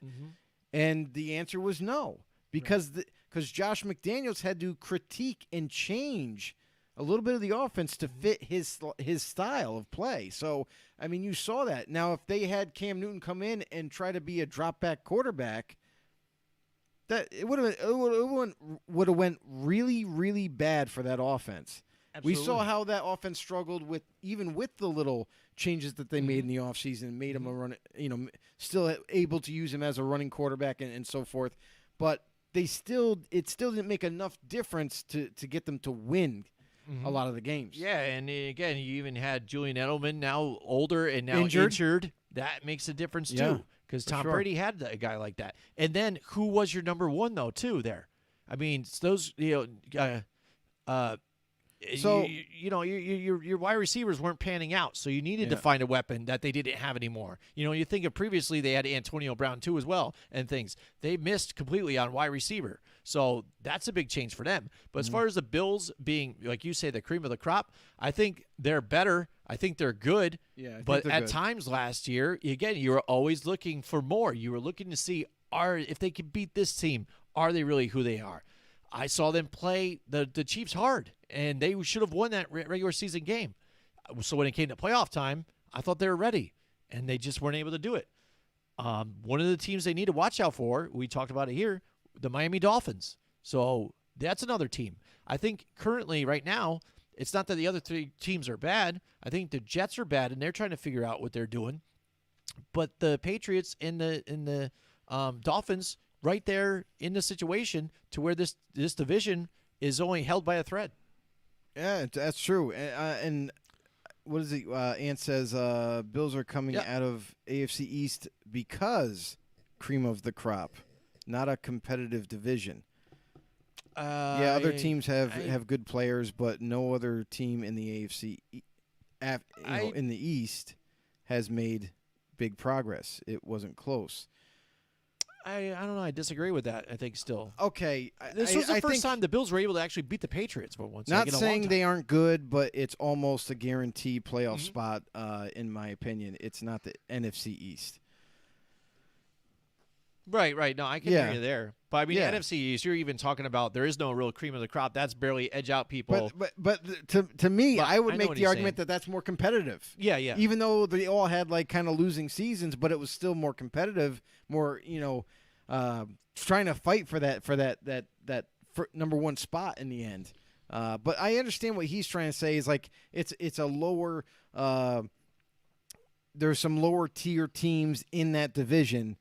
And the answer was no, because Josh McDaniels had to critique and change a little bit of the offense to fit his style of play. So, I mean, you saw that. Now, if they had Cam Newton come in and try to be a drop-back quarterback, that it would have went really, really bad for that offense. Absolutely. We saw how that offense struggled with the little changes that they made in the offseason, made him a run, still able to use him as a running quarterback and so forth. But it still didn't make enough difference to get them to win a lot of the games. Yeah, and again, you even had Julian Edelman, now older and now injured. That makes a difference too, because Tom Brady had a guy like that. And then who was your number one though too there? I mean, those So your wide receivers weren't panning out, so you needed to find a weapon that they didn't have anymore. You think of previously they had Antonio Brown too as well and things. They missed completely on wide receiver, so that's a big change for them. But as far as the Bills being, like you say, the cream of the crop, I think they're better. I think they're good. Yeah, I think but they're at good. times last year, again, you were always looking for more. You were looking to see if they could beat this team. Are they really who they are? I saw them play the Chiefs hard, and they should have won that regular season game. So when it came to playoff time, I thought they were ready, and they just weren't able to do it. One of the teams they need to watch out for, we talked about it here, the Miami Dolphins. So that's another team. I think currently, right now, it's not that the other three teams are bad. I think the Jets are bad, and they're trying to figure out what they're doing. But the Patriots and the Dolphins right there in the situation to where this division is only held by a thread. Yeah, that's true. And what is it? Ant says Bills are coming out of AFC East because cream of the crop, not a competitive division. Other teams have good players, but no other team in the AFC in the East has made big progress. It wasn't close. I don't know. I disagree with that. I think still. Okay. This was the first time the Bills were able to actually beat the Patriots for once. Not saying they aren't good, but it's almost a guaranteed playoff spot, in my opinion. It's not the NFC East. Right. No, I can hear you there. But I mean, NFC East, you're even talking about there is no real cream of the crop. That's barely edge out people. But to me, I would make the argument that that's more competitive. Yeah. Even though they all had like kind of losing seasons, but it was still more competitive, more trying to fight for that number one spot in the end. But I understand what he's trying to say is like it's a lower. There's some lower tier teams in that division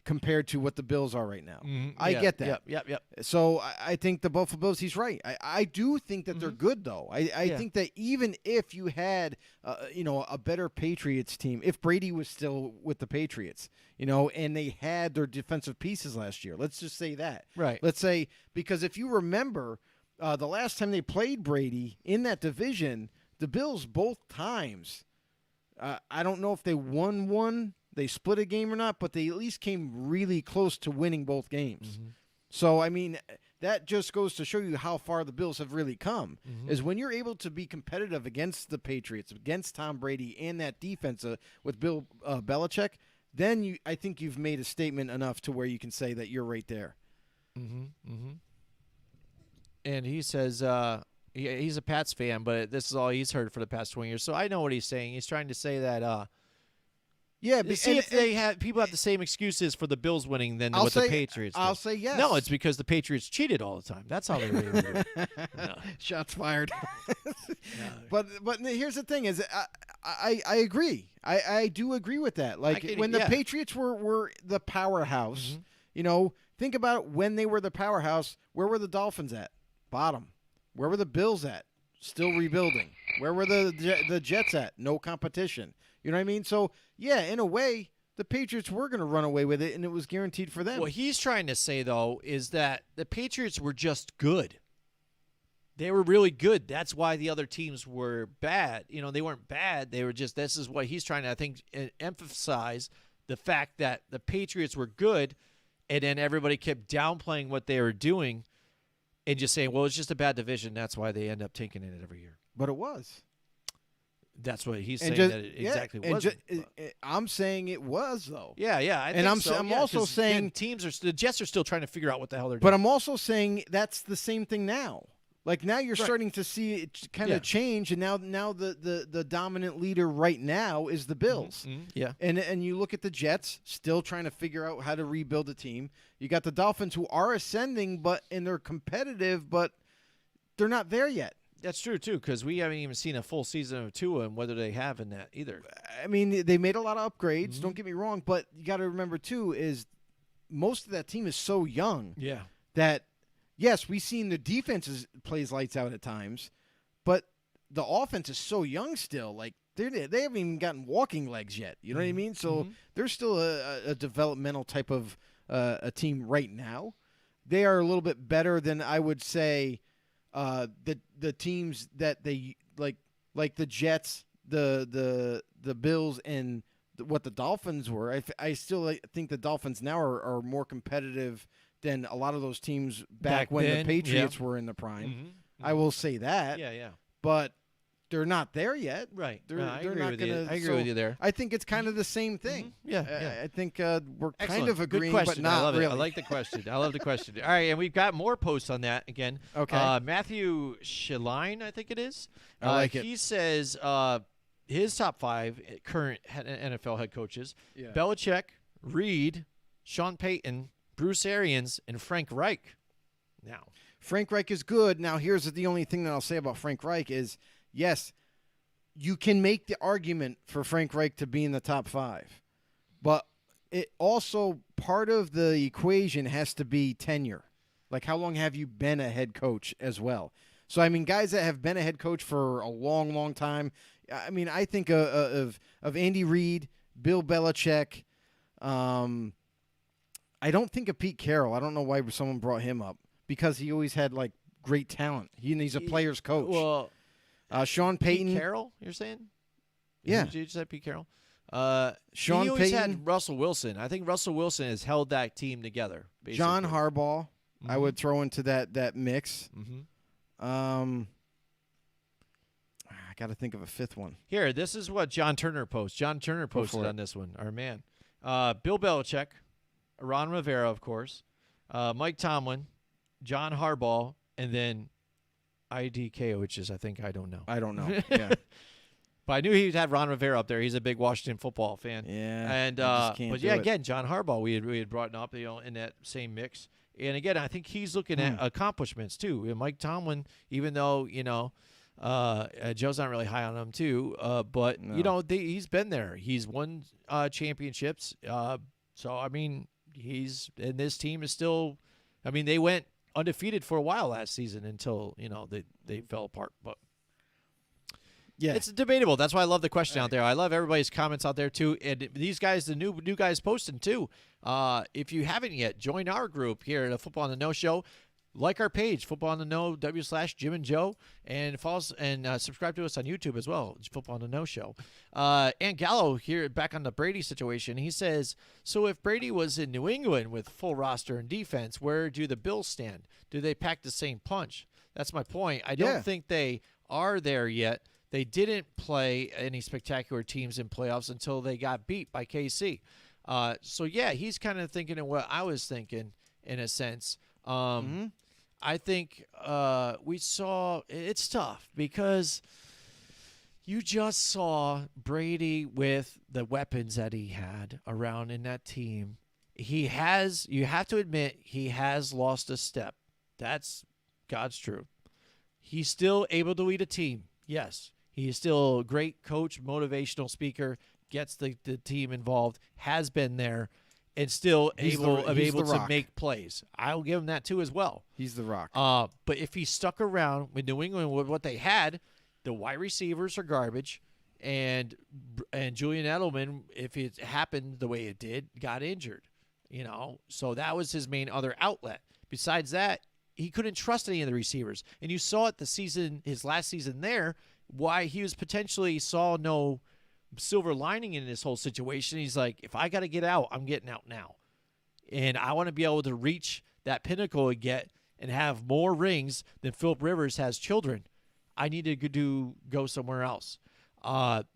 compared to what the Bills are right now. I get that. Yep. So I think the Buffalo Bills, he's right. I do think that they're good, though. I think that even if you had, a better Patriots team, if Brady was still with the Patriots, and they had their defensive pieces last year, let's just say that. Right. Let's say, because if you remember, the last time they played Brady in that division, the Bills both times, I don't know if they won one, they split a game or not, but they at least came really close to winning both games. So, I mean, that just goes to show you how far the Bills have really come, is when you're able to be competitive against the Patriots, against Tom Brady, and that defense with Bill Belichick, then I think you've made a statement enough to where you can say that you're right there. And he says he's a Pats fan, but this is all he's heard for the past 20 years. So I know what he's saying. He's trying to say that see if people have the same excuses for the Bills winning than what the Patriots do. I'll say yes. No, it's because the Patriots cheated all the time. That's how they were able to do it. No. Shots fired. But here's the thing: is I agree. I do agree with that. Like when the Patriots were the powerhouse, think about when they were the powerhouse. Where were the Dolphins at? Bottom. Where were the Bills at? Still rebuilding. Where were the Jets at? No competition. You know what I mean? So, yeah, in a way, the Patriots were going to run away with it, and it was guaranteed for them. What he's trying to say, though, is that the Patriots were just good. They were really good. That's why the other teams were bad. They weren't bad. They were just – this is what he's trying to, I think, emphasize, the fact that the Patriots were good, and then everybody kept downplaying what they were doing and just saying, well, it's just a bad division. That's why they end up taking it every year. But it was. That's what he's saying. That it exactly was. I'm saying it was though. Yeah. I'm also saying the Jets are still trying to figure out what the hell they're doing. But I'm also saying that's the same thing now. Like now you're starting to see it kind of change, and now the dominant leader right now is the Bills. Yeah. And you look at the Jets still trying to figure out how to rebuild a team. You got the Dolphins who are ascending, and they're competitive, but they're not there yet. That's true, too, because we haven't even seen a full season of Tua and whether they have in that either. I mean, they made a lot of upgrades, don't get me wrong, but you got to remember, too, is most of that team is so young that, yes, we've seen the defense plays lights out at times, but the offense is so young still. Like, they haven't even gotten walking legs yet. You know what I mean? So they're still a developmental type of a team right now. They are a little bit better than I would say the teams that they like the Jets, the Bills, and what the Dolphins were. I still think the Dolphins now are more competitive than a lot of those teams back when then, the Patriots were in the prime. Mm-hmm. I will say that. Yeah. But they're not there yet. Right. They're, No, I they're agree not with gonna, you. I agree with you there. I think it's kind of the same thing. Yeah. I think we're kind Excellent. of agreeing, Good question. but not I love really. it. I like the question. I love the question. All right, and we've got more posts on that again. Okay. Matthew Shaline, I think it is. I like it. He says his top 5 current NFL head coaches: Yeah. Belichick, Reed, Sean Payton, Bruce Arians, and Frank Reich. Now, Frank Reich is good. Now, here's the only thing that I'll say about Frank Reich is, yes, you can make the argument for Frank Reich to be in the top 5. But it also, part of the equation has to be tenure. Like, how long have you been a head coach as well? So, I mean, guys that have been a head coach for a long, long time. I mean, I think of Andy Reid, Bill Belichick. I don't think of Pete Carroll. I don't know why someone brought him up, because he always had, like, great talent. He's a player's coach. well, Sean Payton. Pete Carroll, you're saying? Yeah. Did you say Pete Carroll? Sean he always Payton. had Russell Wilson. I think Russell Wilson has held that team together. Basically. John Harbaugh, I would throw into that mix. Mm-hmm. I got to think of a 5th one. Here, this is what John Turner posts. John Turner posted for it. on this one. Our man. Bill Belichick, Ron Rivera, of course, Mike Tomlin, John Harbaugh, and then IDK, which is, I don't know. I don't know. Yeah. But I knew he had Ron Rivera up there. He's a big Washington football fan. Yeah. And I just can't but do yeah, it. again, John Harbaugh we had brought up, in that same mix. And again, I think he's looking at accomplishments too. And Mike Tomlin, even though Joe's not really high on him too, but he's been there. He's won championships. So I mean, and this team is still. I mean, they went undefeated for a while last season until they fell apart. But Yeah. it's debatable. That's why I love the question out there. I love everybody's comments out there too. And these guys, the new guys posting too. If you haven't yet, join our group here at the Football on the Know Show. Like our page, Football on the Know, /Jim and Joe, and follow us and subscribe to us on YouTube as well, Football on the Know Show. And Gallo here, back on the Brady situation, he says, so if Brady was in New England with full roster and defense, where do the Bills stand? Do they pack the same punch? That's my point. I don't think they are there yet. They didn't play any spectacular teams in playoffs until they got beat by KC. So, yeah, he's kind of thinking of what I was thinking in a sense. I think we saw – it's tough because you just saw Brady with the weapons that he had around in that team. He has – you have to admit he has lost a step. That's God's truth. He's still able to lead a team, yes. He is still a great coach, motivational speaker, gets the team involved, has been there, and still able to make plays. I'll give him that too as well. He's the Rock. But if he stuck around with New England with what they had, the wide receivers are garbage, and Julian Edelman, if it happened the way it did, got injured. So that was his main other outlet. Besides that, he couldn't trust any of the receivers, and you saw it his last season there, why he was potentially saw no silver lining in this whole situation. He's like, if I got to get out, I'm getting out now. And I want to be able to reach that pinnacle and have more rings than Philip Rivers has children. I need to go somewhere else.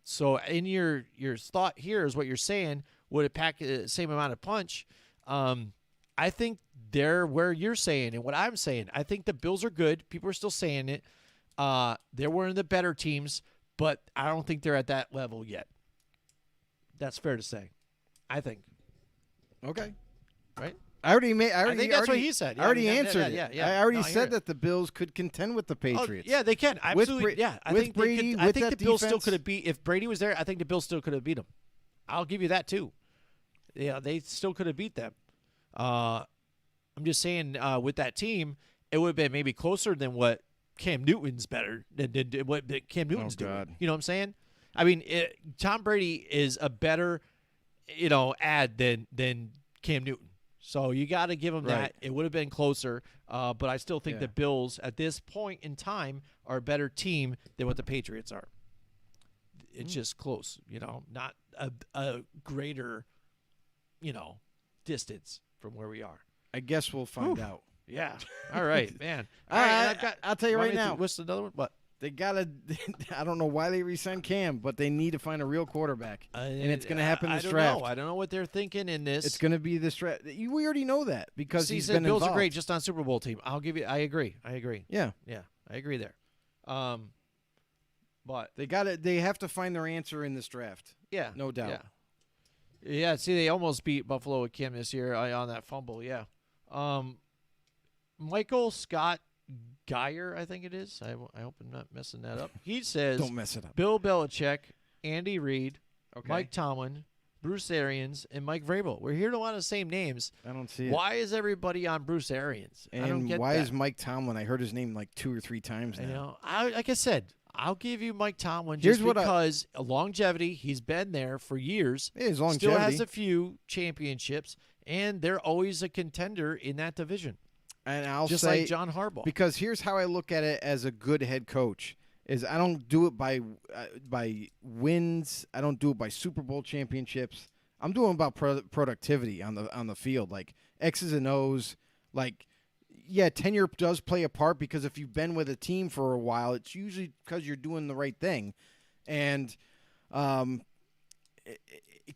So in your thought here is what you're saying, would it pack the same amount of punch? I think they're where you're saying and what I'm saying. I think the Bills are good. People are still saying it. They're one of the better teams, but I don't think they're at that level yet. That's fair to say, I think. Okay. Right? I think that's what he said. I already answered it. Yeah. I already No, I hear said it. that the Bills could contend with the Patriots. Yeah, they can. Absolutely. I with think Brady, I with think the that Bills still defense. could have beat. If Brady was there, I think the Bills still could have beat them. I'll give you that too. Yeah, they still could have beat them. I'm just saying, with that team, it would have been maybe closer than what Cam Newton's better than what Cam Newton's doing. God. You know what I'm saying? I mean, Tom Brady is a better, ad than Cam Newton. So you got to give them Right. that. It would have been closer, but I still think Yeah. the Bills at this point in time are a better team than what the Patriots are. It's just close, not a greater, distance from where we are. I guess we'll find out. Yeah. All right, man. All I- right, and I'll tell you want right me to now. What's another one? What? They gotta. I don't know why they re-signed Cam, but they need to find a real quarterback, and it's going to happen this I don't draft. know. I don't know what they're thinking in this. It's going to be this draft. We already know that because See, he's said been Bills involved. are great, just on Super Bowl team. I'll give you. I agree. Yeah, Yeah, I agree there. But they got it. They have to find their answer in this draft. yeah, No doubt. Yeah. See, they almost beat Buffalo with Kim this year on that fumble. Yeah. Michael Scott Geyer, I think it is. I hope I'm not messing that up. He says, Don't mess it up. Bill Belichick, Andy Reid, Okay. Mike Tomlin, Bruce Arians, and Mike Vrabel. We're hearing a lot of the same names. I don't see it. Why is everybody on Bruce Arians? I don't And get why that. is Mike Tomlin? I heard his name like 2 or 3 times now. Like I said, I'll give you Mike Tomlin Here's just what because longevity. He's been there for years. Yeah, his Still longevity. has a few championships, and they're always a contender in that division. And I'll Just say like John Harbaugh. because here's how I look at it as a good head coach: is I don't do it by wins. I don't do it by Super Bowl championships. I'm doing about productivity on the field, like X's and O's. Like, yeah, tenure does play a part because if you've been with a team for a while, it's usually because you're doing the right thing. And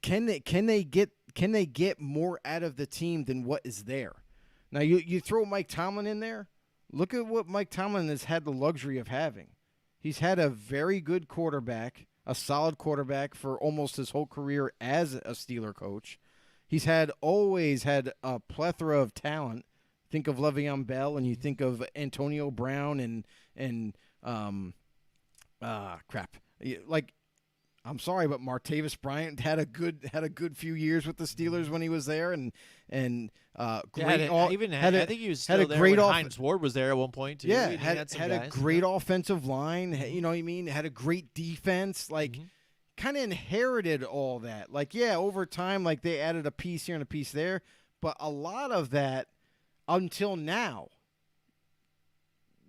can they get more out of the team than what is there? Now, you throw Mike Tomlin in there. Look at what Mike Tomlin has had the luxury of having. He's had a very good quarterback, a solid quarterback for almost his whole career as a Steeler coach. He's always had a plethora of talent. Think of Le'Veon Bell, and you think of Antonio Brown and I'm sorry, but Martavis Bryant had a good few years with the Steelers when he was there, and great. I think he was still had a there great when off- Hines Ward was there at one point too. Yeah, He had some a guys. great offensive line. You know what I mean? Had a great defense. Like, kind of inherited all that. Like, yeah, over time, like they added a piece here and a piece there, but a lot of that until now.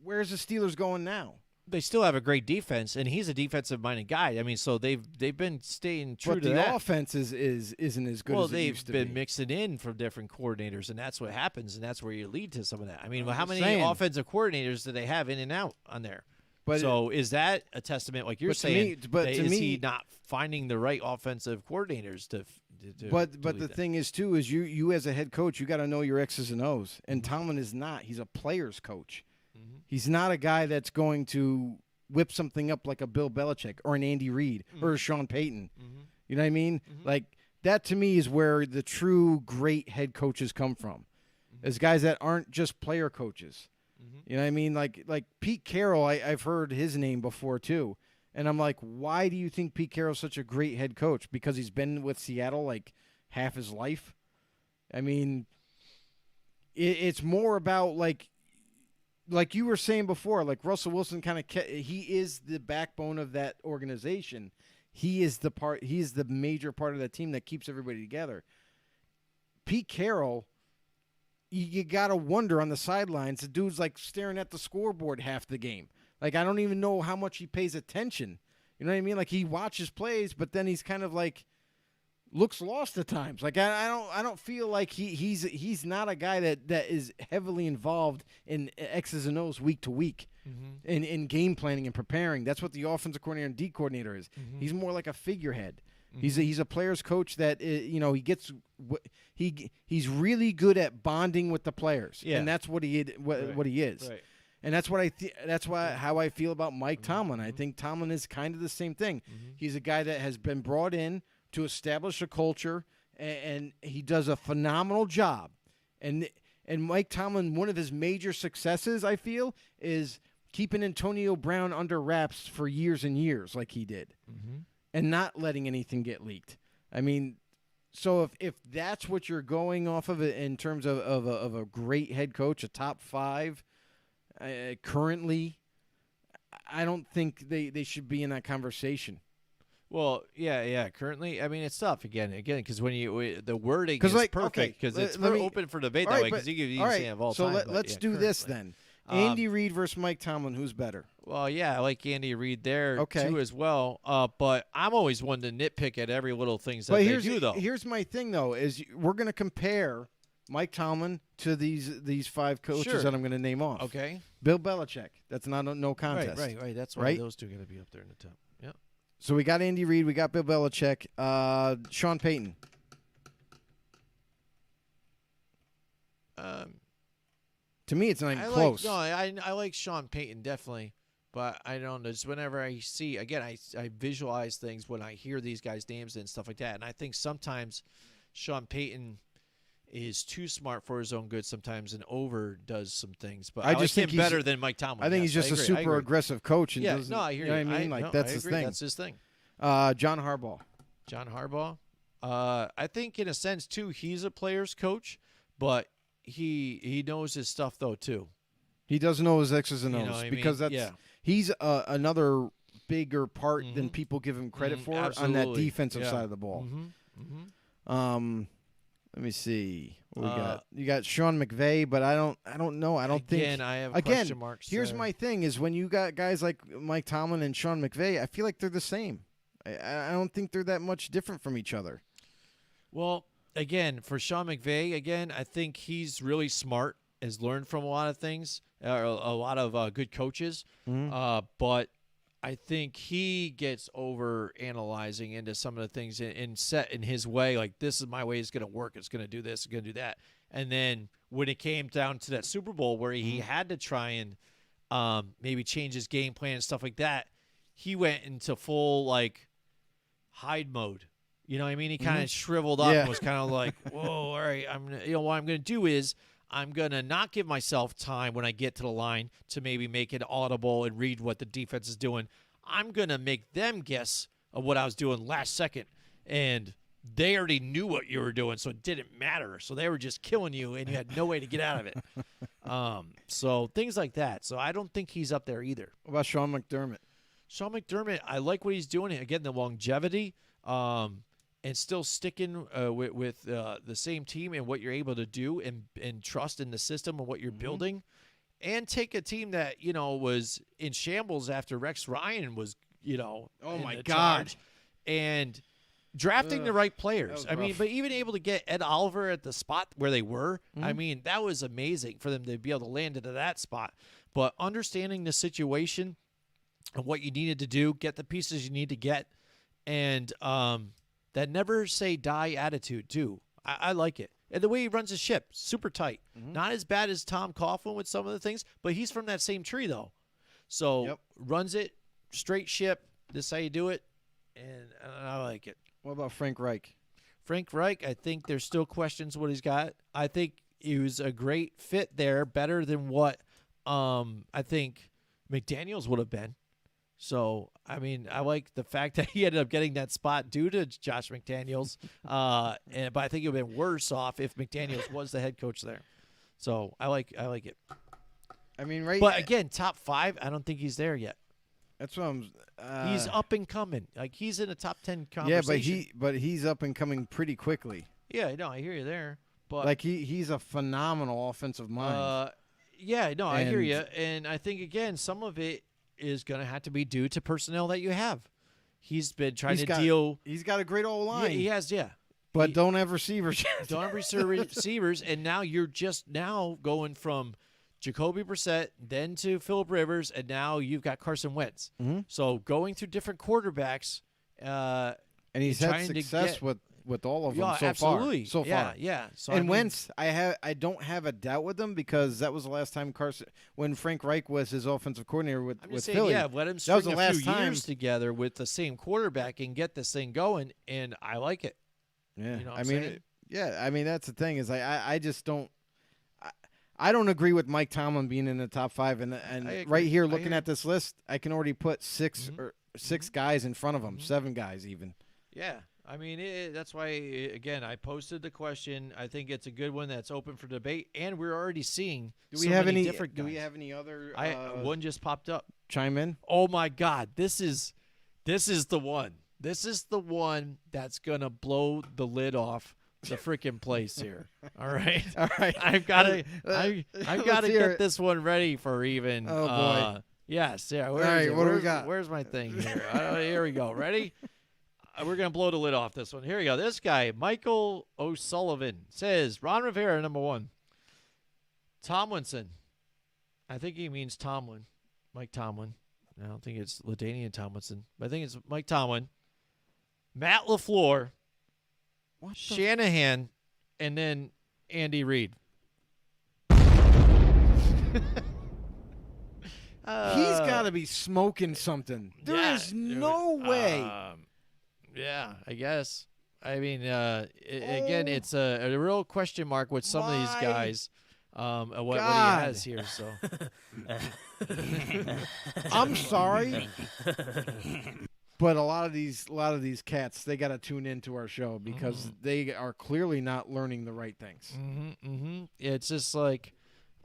Where's the Steelers going now? They still have a great defense, and he's a defensive-minded guy. I mean, so they've been staying true But to the that. offense isn't as good Well, as it they've used to been be. mixing in from different coordinators, and that's what happens, and that's where you lead to some of that. I mean, how just many saying. offensive coordinators do they have in and out on there? But so is that a testament, like you're but to saying, me- but that to is me- he not finding the right offensive coordinators to But lead the that? thing is too is you as a head coach, you got to know your X's and O's. And Tomlin is not. He's a player's coach. He's not a guy that's going to whip something up like a Bill Belichick or an Andy Reid or a Sean Payton. You know what I mean? Like, that to me is where the true great head coaches come from. As guys that aren't just player coaches. You know what I mean? Like Pete Carroll, I've heard his name before too. And I'm like, why do you think Pete Carroll's such a great head coach? Because he's been with Seattle like half his life? I mean, it's more about like you were saying before, like Russell Wilson he is the backbone of that organization. He is the major part of that team that keeps everybody together. Pete Carroll, you got to wonder on the sidelines, the dude's like staring at the scoreboard half the game. Like, I don't even know how much he pays attention. You know what I mean? Like, he watches plays, but then he's kind of like looks lost at times. Like, I don't feel like he's not a guy that is heavily involved in X's and O's week to week in game planning and preparing. That's what the offensive coordinator and D coordinator is. He's more like a figurehead. He's a player's coach that he's really good at bonding with the players, and that's what he is. Right. And that's what how I feel about Mike Tomlin. I think Tomlin is kind of the same thing. He's a guy that has been brought in to establish a culture, and he does a phenomenal job. And Mike Tomlin, one of his major successes, I feel, is keeping Antonio Brown under wraps for years and years, like he did, and not letting anything get leaked. I mean, so if that's what you're going off of it in terms of a great head coach, a top 5. Currently, I don't think they should be in that conversation. Well, yeah. Currently, I mean, it's tough again, because when the wording 'Cause, is like, perfect, okay, because it's let me- open for debate All that right, way, because but- you can all say right, of all so time. let's do this then. Andy Reid versus Mike Tomlin. Who's better? Well, yeah, I like Andy Reid there Okay. too as well. But I'm always one to nitpick at every little things that But they do, though. here's my thing though: is we're going to compare Mike Tomlin to these 5 coaches Sure. that I'm going to name off. Okay. Bill Belichick. That's not no contest. Right. That's why Right? those two are going to be up there in the top. Yeah. So we got Andy Reid, we got Bill Belichick, Sean Payton. To me, it's not even close. I like Sean Payton definitely, but I don't know. Just whenever I see again, I visualize things when I hear these guys' names and stuff like that, and I think sometimes Sean Payton is too smart for his own good sometimes and overdoes some things. But I just think think him better than Mike Tomlin. I think Yes, he's just a agree, I super agree. aggressive coach. And Yeah, doesn't, no, I hear you. Know you. what I mean? Like no, that's I his agree. thing. That's his thing. John Harbaugh. John Harbaugh. I think in a sense too, he's a player's coach, but he knows his stuff though too. He doesn't know his X's and You O's know what I because mean? that's Yeah. he's another bigger part than people give him credit for on that Absolutely. defensive Yeah. side of the ball. Mm-hmm. Let me see. What we Uh, got? You got Sean McVay, but I don't know. I don't Again, think. I have again, question marks here's there. my thing: is when you got guys like Mike Tomlin and Sean McVay, I feel like they're the same. I don't think they're that much different from each other. Well, again, for Sean McVay, I think he's really smart, has learned from a lot of things, a lot of good coaches. But I think he gets over analyzing into some of the things and set in his way. Like, this is my way. It's going to work. It's going to do this. It's going to do that. And then when it came down to that Super Bowl where he had to try and maybe change his game plan and stuff like that, he went into full like hide mode. You know what I mean? He kind of shriveled up and was kind of like, whoa, all right, what I'm going to do is I'm going to not give myself time when I get to the line to maybe make it audible and read what the defense is doing. I'm going to make them guess of what I was doing last second. And they already knew what you were doing, so it didn't matter. So they were just killing you, and you had no way to get out of it. So things like that. So I don't think he's up there either. What about Sean McDermott? Sean McDermott, I like what he's doing. Again, the longevity and still sticking with the same team and what you're able to do and trust in the system and what you're building. And take a team that, was in shambles after Rex Ryan was, Oh, in my the God. charge. And drafting the right players. I mean, rough. but even able to get Ed Oliver at the spot where they were, I mean, that was amazing for them to be able to land into that spot. But understanding the situation and what you needed to do, get the pieces you need to get, and that never say die attitude too. I like it. And the way he runs his ship, super tight. Not as bad as Tom Coughlin with some of the things, but he's from that same tree though. So runs it, straight ship. This is how you do it, and I like it. What about Frank Reich? Frank Reich, I think there's still questions what he's got. I think he was a great fit there, better than what I think McDaniels would have been. So, I mean, I like the fact that he ended up getting that spot due to Josh McDaniels. But I think it would have been worse off if McDaniels was the head coach there. So, I like it. I mean, right? But again, top 5, I don't think he's there yet. That's what I'm. He's up and coming. Like, he's in a top 10 Yeah, conversation. but he's up and coming pretty quickly. Yeah, no, I hear you there. But Like he's a phenomenal offensive mind. yeah, no, I hear And- you. And I think, again, some of it is going to have to be due to personnel that you have. He's been trying to deal. He's got a great old Yeah, line. he has, yeah. But don't have receivers. Don't have receivers, and now you're just now going from Jacoby Brissett, then to Phillip Rivers, and now you've got Carson Wentz. So going through different quarterbacks, and he's and had trying to success get- with all of them yeah, so absolutely. far. So yeah, far. yeah. So And I mean, Wentz, I don't have a doubt with him because that was the last time when Frank Reich was his offensive coordinator with I'm just saying, Philly. yeah, let him that was string the a last few time. years together with the same quarterback and get this thing going, and I like it. Yeah, You know what I I'm mean, saying? I mean that's the thing is I just don't. I don't agree with Mike Tomlin being in the top 5, and agree. right here I looking agree. at this list, I can already put 6 or 6 guys in front of him, 7 guys even. Yeah, I mean that's why again I posted the question. I think it's a good one that's open for debate, and we're already seeing. Do we so have many any? different Do we guys. have any other? One just popped up. Chime in. Oh my God, this is the one. This is the one that's gonna blow the lid off the freaking place here. All right. All right. I've got to. I've got to hear get it. this one ready for even. Oh, boy. Yes. Yeah. Where All is right, it? what do we Where's- got? Where's my thing here? Here we go. Ready? We're gonna blow the lid off this one. Here we go. This guy, Michael O'Sullivan, says Ron Rivera, number 1. Tomlinson. I think he means Tomlin. Mike Tomlin. I don't think it's LaDainian Tomlinson, but I think it's Mike Tomlin. Matt LaFleur. What the Shanahan, and then Andy Reid. He's got to be smoking something. There is no way. Yeah, I guess. I mean, again, it's a real question mark with some of these My guys. What he God. has here. So I'm sorry, but a lot of these cats, they got to tune into our show because they are clearly not learning the right things. it's just like,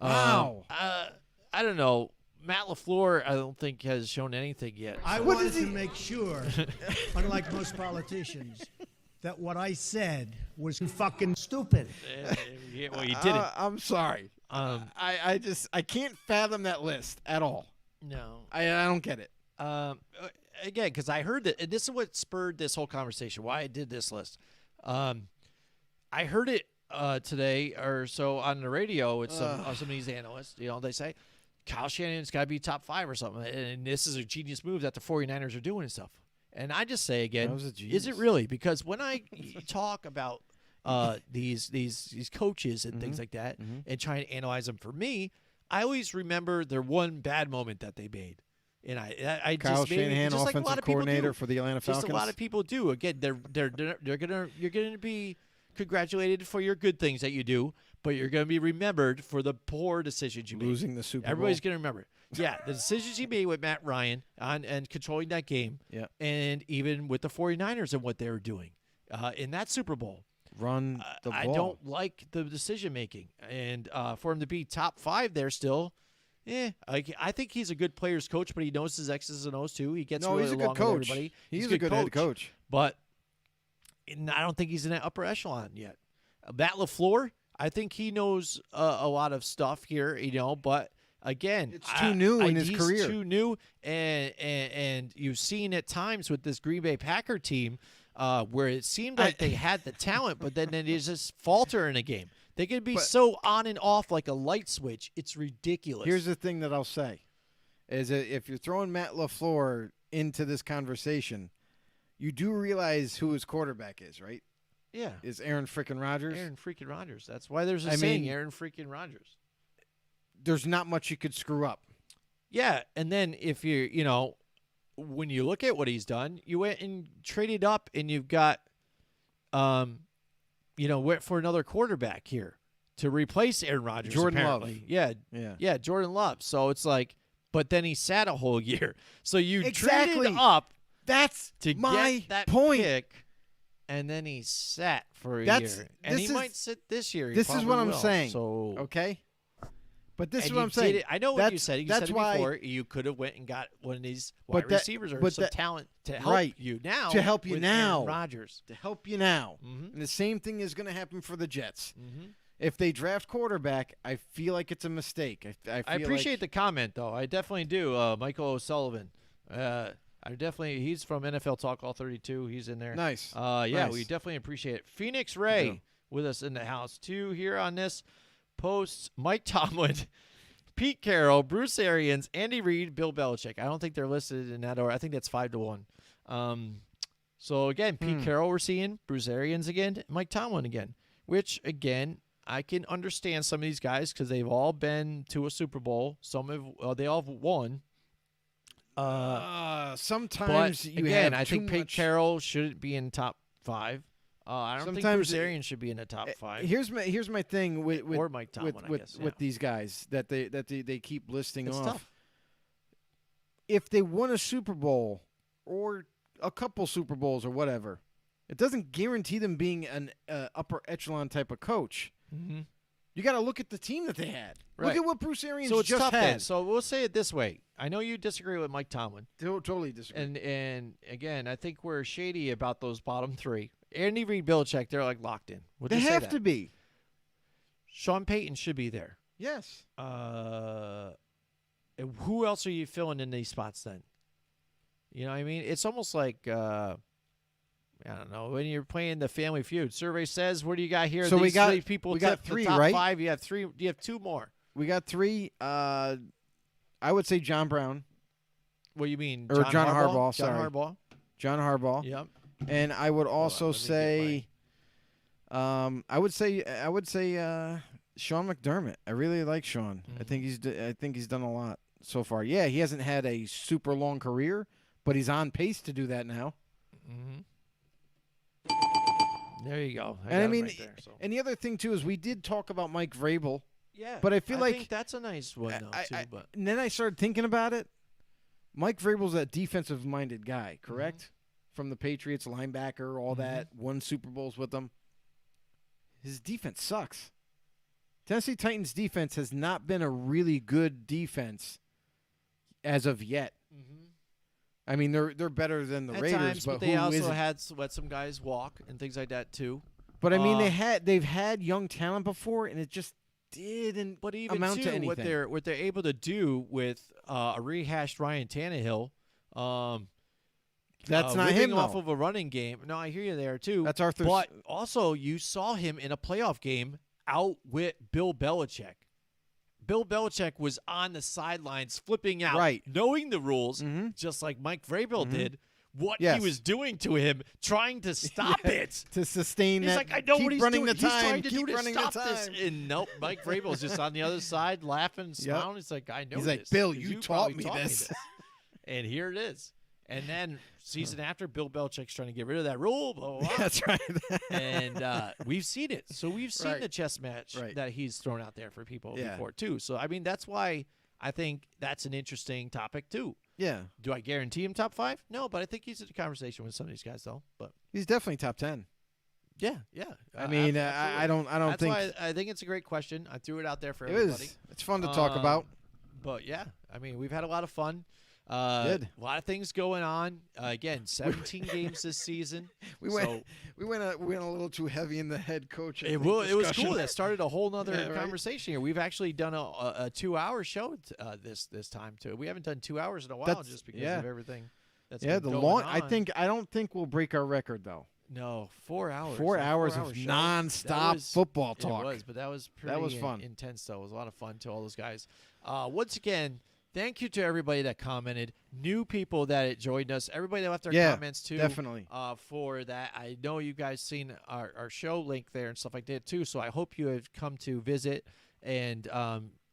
Wow. I don't know. Matt LaFleur, I don't think has shown anything yet. I so- wanted to make sure, unlike most politicians, that what I said was fucking stupid. Yeah, well, you didn't. I'm sorry. I can't fathom that list at all. No. I don't get it. Again, because I heard that, and this is what spurred this whole conversation, why I did this list. I heard it today or so on the radio with some of these analysts. You know, they say, Kyle Shanahan's got to be top 5 or something, and this is a genius move that the 49ers are doing and stuff. And I just say again, That was a is genius. it really? Because when I talk about these coaches and things like that and trying to analyze them for me, I always remember their one bad moment that they made. And I Kyle just maybe, Shanahan, just like a offensive lot of people coordinator do. for the Atlanta Just Falcons. a lot of people do. Again, you're gonna be congratulated for your good things that you do, but you're gonna be remembered for the poor decisions you made. Losing the Super Bowl. Everybody's gonna remember it. Yeah, the decisions he made with Matt Ryan and controlling that game. Yeah. And even with the 49ers and what they were doing in that Super Bowl. Run the ball. I don't like the decision making, and for him to be top 5 there still. I think he's a good player's coach, but he knows his X's and O's too. He gets really he's a good along with coach. everybody. He's a good head coach. But I don't think he's in that upper echelon yet. Matt LaFleur, I think he knows a lot of stuff here, you know, but again, It's too new in his he's career. too new, and you've seen at times with this Green Bay Packer team where it seemed like they had the talent, but then it just falter in a game. They can be so on and off like a light switch. It's ridiculous. Here's the thing that I'll say, is that if you're throwing Matt LaFleur into this conversation, you do realize who his quarterback is, right? Yeah. Is Aaron freaking Rodgers. Aaron freaking Rodgers. That's why there's a I saying, mean- Aaron freaking Rodgers. There's not much you could screw up. Yeah, and then if you know, when you look at what he's done, you went and traded up, and you've got, went for another quarterback here to replace Aaron Rodgers. Jordan apparently. Love. Yeah, Jordan Love. So it's like, but then he sat a whole year. So you Exactly. traded up That's to my get that point. pick, and then he sat for a That's- year, and this he is- might sit this year. He This is probably what I'm will. saying. So Okay? But this is and what you I'm saying. did it- I know what you said. You said that's it why, before. You could have went and got one of these But wide that- receivers or but some that- talent to help right. you now. To help you with now. Aaron Rodgers. to help you now. Mhm. And the same thing is going to happen for the Jets. Mhm. If they draft quarterback, I feel like it's a mistake. I I appreciate the comment, though. I definitely do. Michael O'Sullivan. He's from NFL Talk All 32. He's in there. Nice. Yeah, Nice. we definitely appreciate it. Phoenix Ray with us in the house, too, here on this post. Mike Tomlin, Pete Carroll, Bruce Arians, Andy Reid, Bill Belichick. I don't think they're listed in that order. I think that's 5-1. So, again, Pete Carroll we're seeing, Bruce Arians again, Mike Tomlin again, which, again, I can understand some of these guys because they've all been to a Super Bowl. Some have, they all have won. sometimes But you again, have I think too Pete much- Carroll shouldn't be in top 5. I don't think Sometimes Bruce Arians should be in the top 5. Here's my thing with Or Mike Tomlin, I with guess, with yeah. these guys that they keep listing It's off. tough. If they won a Super Bowl or a couple Super Bowls or whatever, it doesn't guarantee them being an upper echelon type of coach. Mm-hmm. You got to look at the team that they had. Right. Look at what Bruce Arians So it's just tough had. then. So we'll say it this way. I know you disagree with Mike Tomlin. Totally disagree. And again, I think we're shady about those bottom three. Andy Reid, Belichick, they're like locked in. Would they you say have that? to be. Sean Payton should be there. Yes. Who else are you filling in these spots then? You know what I mean? It's almost like I don't know, when you're playing the Family Feud. Survey says, what do you got here? So These three people we got tip the 3, top right? 5. You have 3. You have 2 more. We got 3. I would say John Brown. What do you mean? Or John Harbaugh, John sorry. Harbaugh. John Harbaugh. Yep. And I would also let me say I would say Sean McDermott. I really like Sean. I think he's done a lot so far. Yeah, he hasn't had a super long career, but he's on pace to do that now. Mm-hmm. There you go. And I mean, right there, so. and the other thing too is we did talk about Mike Vrabel. Yeah, but I feel like think that's a nice one though too. But and then I started thinking about it. Mike Vrabel's a defensive-minded guy, correct? Mm-hmm. From the Patriots, linebacker, all that, won Super Bowls with them. His defense sucks. Tennessee Titans defense has not been a really good defense as of yet. Mm-hmm. I mean, they're better than the at Raiders, times, but they who also isn't? had let some guys walk and things like that too. But I mean, they've had young talent before, and it just didn't But even amount to anything. what they're able to do with a rehashed Ryan Tannehill, that's not living him off though. of a running game. No, I hear you there too. That's Arthur. But also, you saw him in a playoff game outwit Bill Belichick. Bill Belichick was on the sidelines flipping out, Right. knowing the rules, just like Mike Vrabel did. What Yes. he was doing to him, trying to stop it. to sustain He's that. like, I know keep what he's running doing. The He's time. trying to keep do to running stop the this. time. And nope, Mike Vrabel's just on the other side, laughing, smiling. He's like, I know He's this. like, Bill, 'cause you probably taught me this. And here it is. And then season after, Bill Belichick's trying to get rid of that rule. Blah, blah, blah. That's right. And we've seen it. So we've seen Right. the chess match Right. that he's thrown out there for people Yeah. before, too. So, I mean, that's why I think that's an interesting topic, too. Yeah, Do I guarantee him top 5? No, but I think he's in a conversation with some of these guys, though. But he's definitely top 10. yeah. I mean, absolutely. I don't That's think why I think it's a great question. I threw it out there for it everybody. is. It's fun to talk about. But yeah, I mean, we've had a lot of fun. Good. A lot of things going on. Again, 17 games this season. We went a little too heavy in the head coach. It was cool. That started a whole nother Yeah, right. conversation here. We've actually done a 2-hour show this time too. We haven't done 2 hours in a while That's- just because yeah. of everything. That's Yeah, been the going long. on. I don't think we'll break our record though. No, 4 hours. 4 A hours 4-hour of show. nonstop That was- football talk. It was, but that was pretty That was fun. intense, though. It was a lot of fun to all those guys. Once again, thank you to everybody that commented, new people that joined us, everybody that left their Yeah, comments, too. definitely. For that. I know you guys seen our show link there and stuff like that, too, so I hope you have come to visit and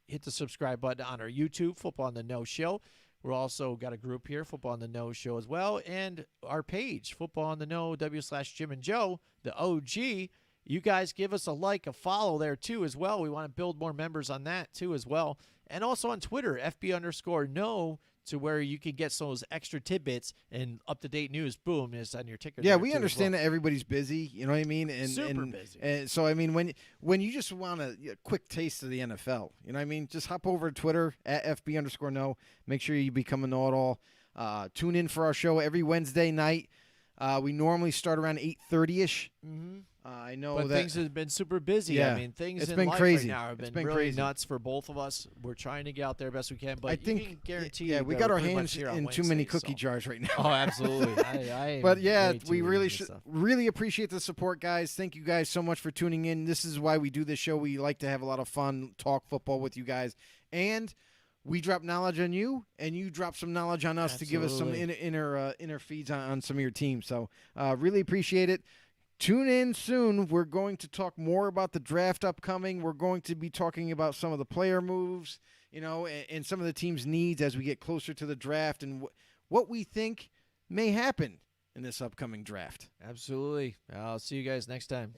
hit the subscribe button on our YouTube, Football on the No Show. We're also got a group here, Football on the No Show as well, and our page, Football on the No, /Jim and Joe, the OG. You guys give us a like, a follow there too as well. We want to build more members on that too as well. And also on Twitter, FB_no, to where you can get some of those extra tidbits and up-to-date news. Boom, is on your ticker. Yeah, there we too as understand well. that everybody's busy. You know what I mean? And Super busy. And so I mean, when you just want a quick taste of the NFL, you know what I mean? Just hop over to Twitter at FB_no. Make sure you become a know-it-all. Tune in for our show every Wednesday night. We normally start around 8:30ish. Mm-hmm. I know But that things have been super busy. Yeah. I mean, things It's in been life crazy. right now have It's been been really crazy. nuts for both of us. We're trying to get out there best we can, but I you think can guarantee yeah, you we that got we're our pretty much hands here on in too many Wednesdays, cookie so. jars right now. Oh, absolutely. I am But yeah, way too we really into this stuff. really appreciate the support, guys. Thank you guys so much for tuning in. This is why we do this show. We like to have a lot of fun, talk football with you guys, and we drop knowledge on you, and you drop some knowledge on us to give us some Absolutely. inner feeds on some of your teams. So really appreciate it. Tune in soon. We're going to talk more about the draft upcoming. We're going to be talking about some of the player moves, you know, and some of the team's needs as we get closer to the draft and what we think may happen in this upcoming draft. Absolutely. I'll see you guys next time.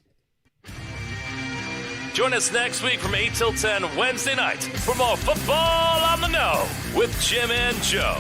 Join us next week from 8 till 10 Wednesday night for more Football on the No with Jim and Joe.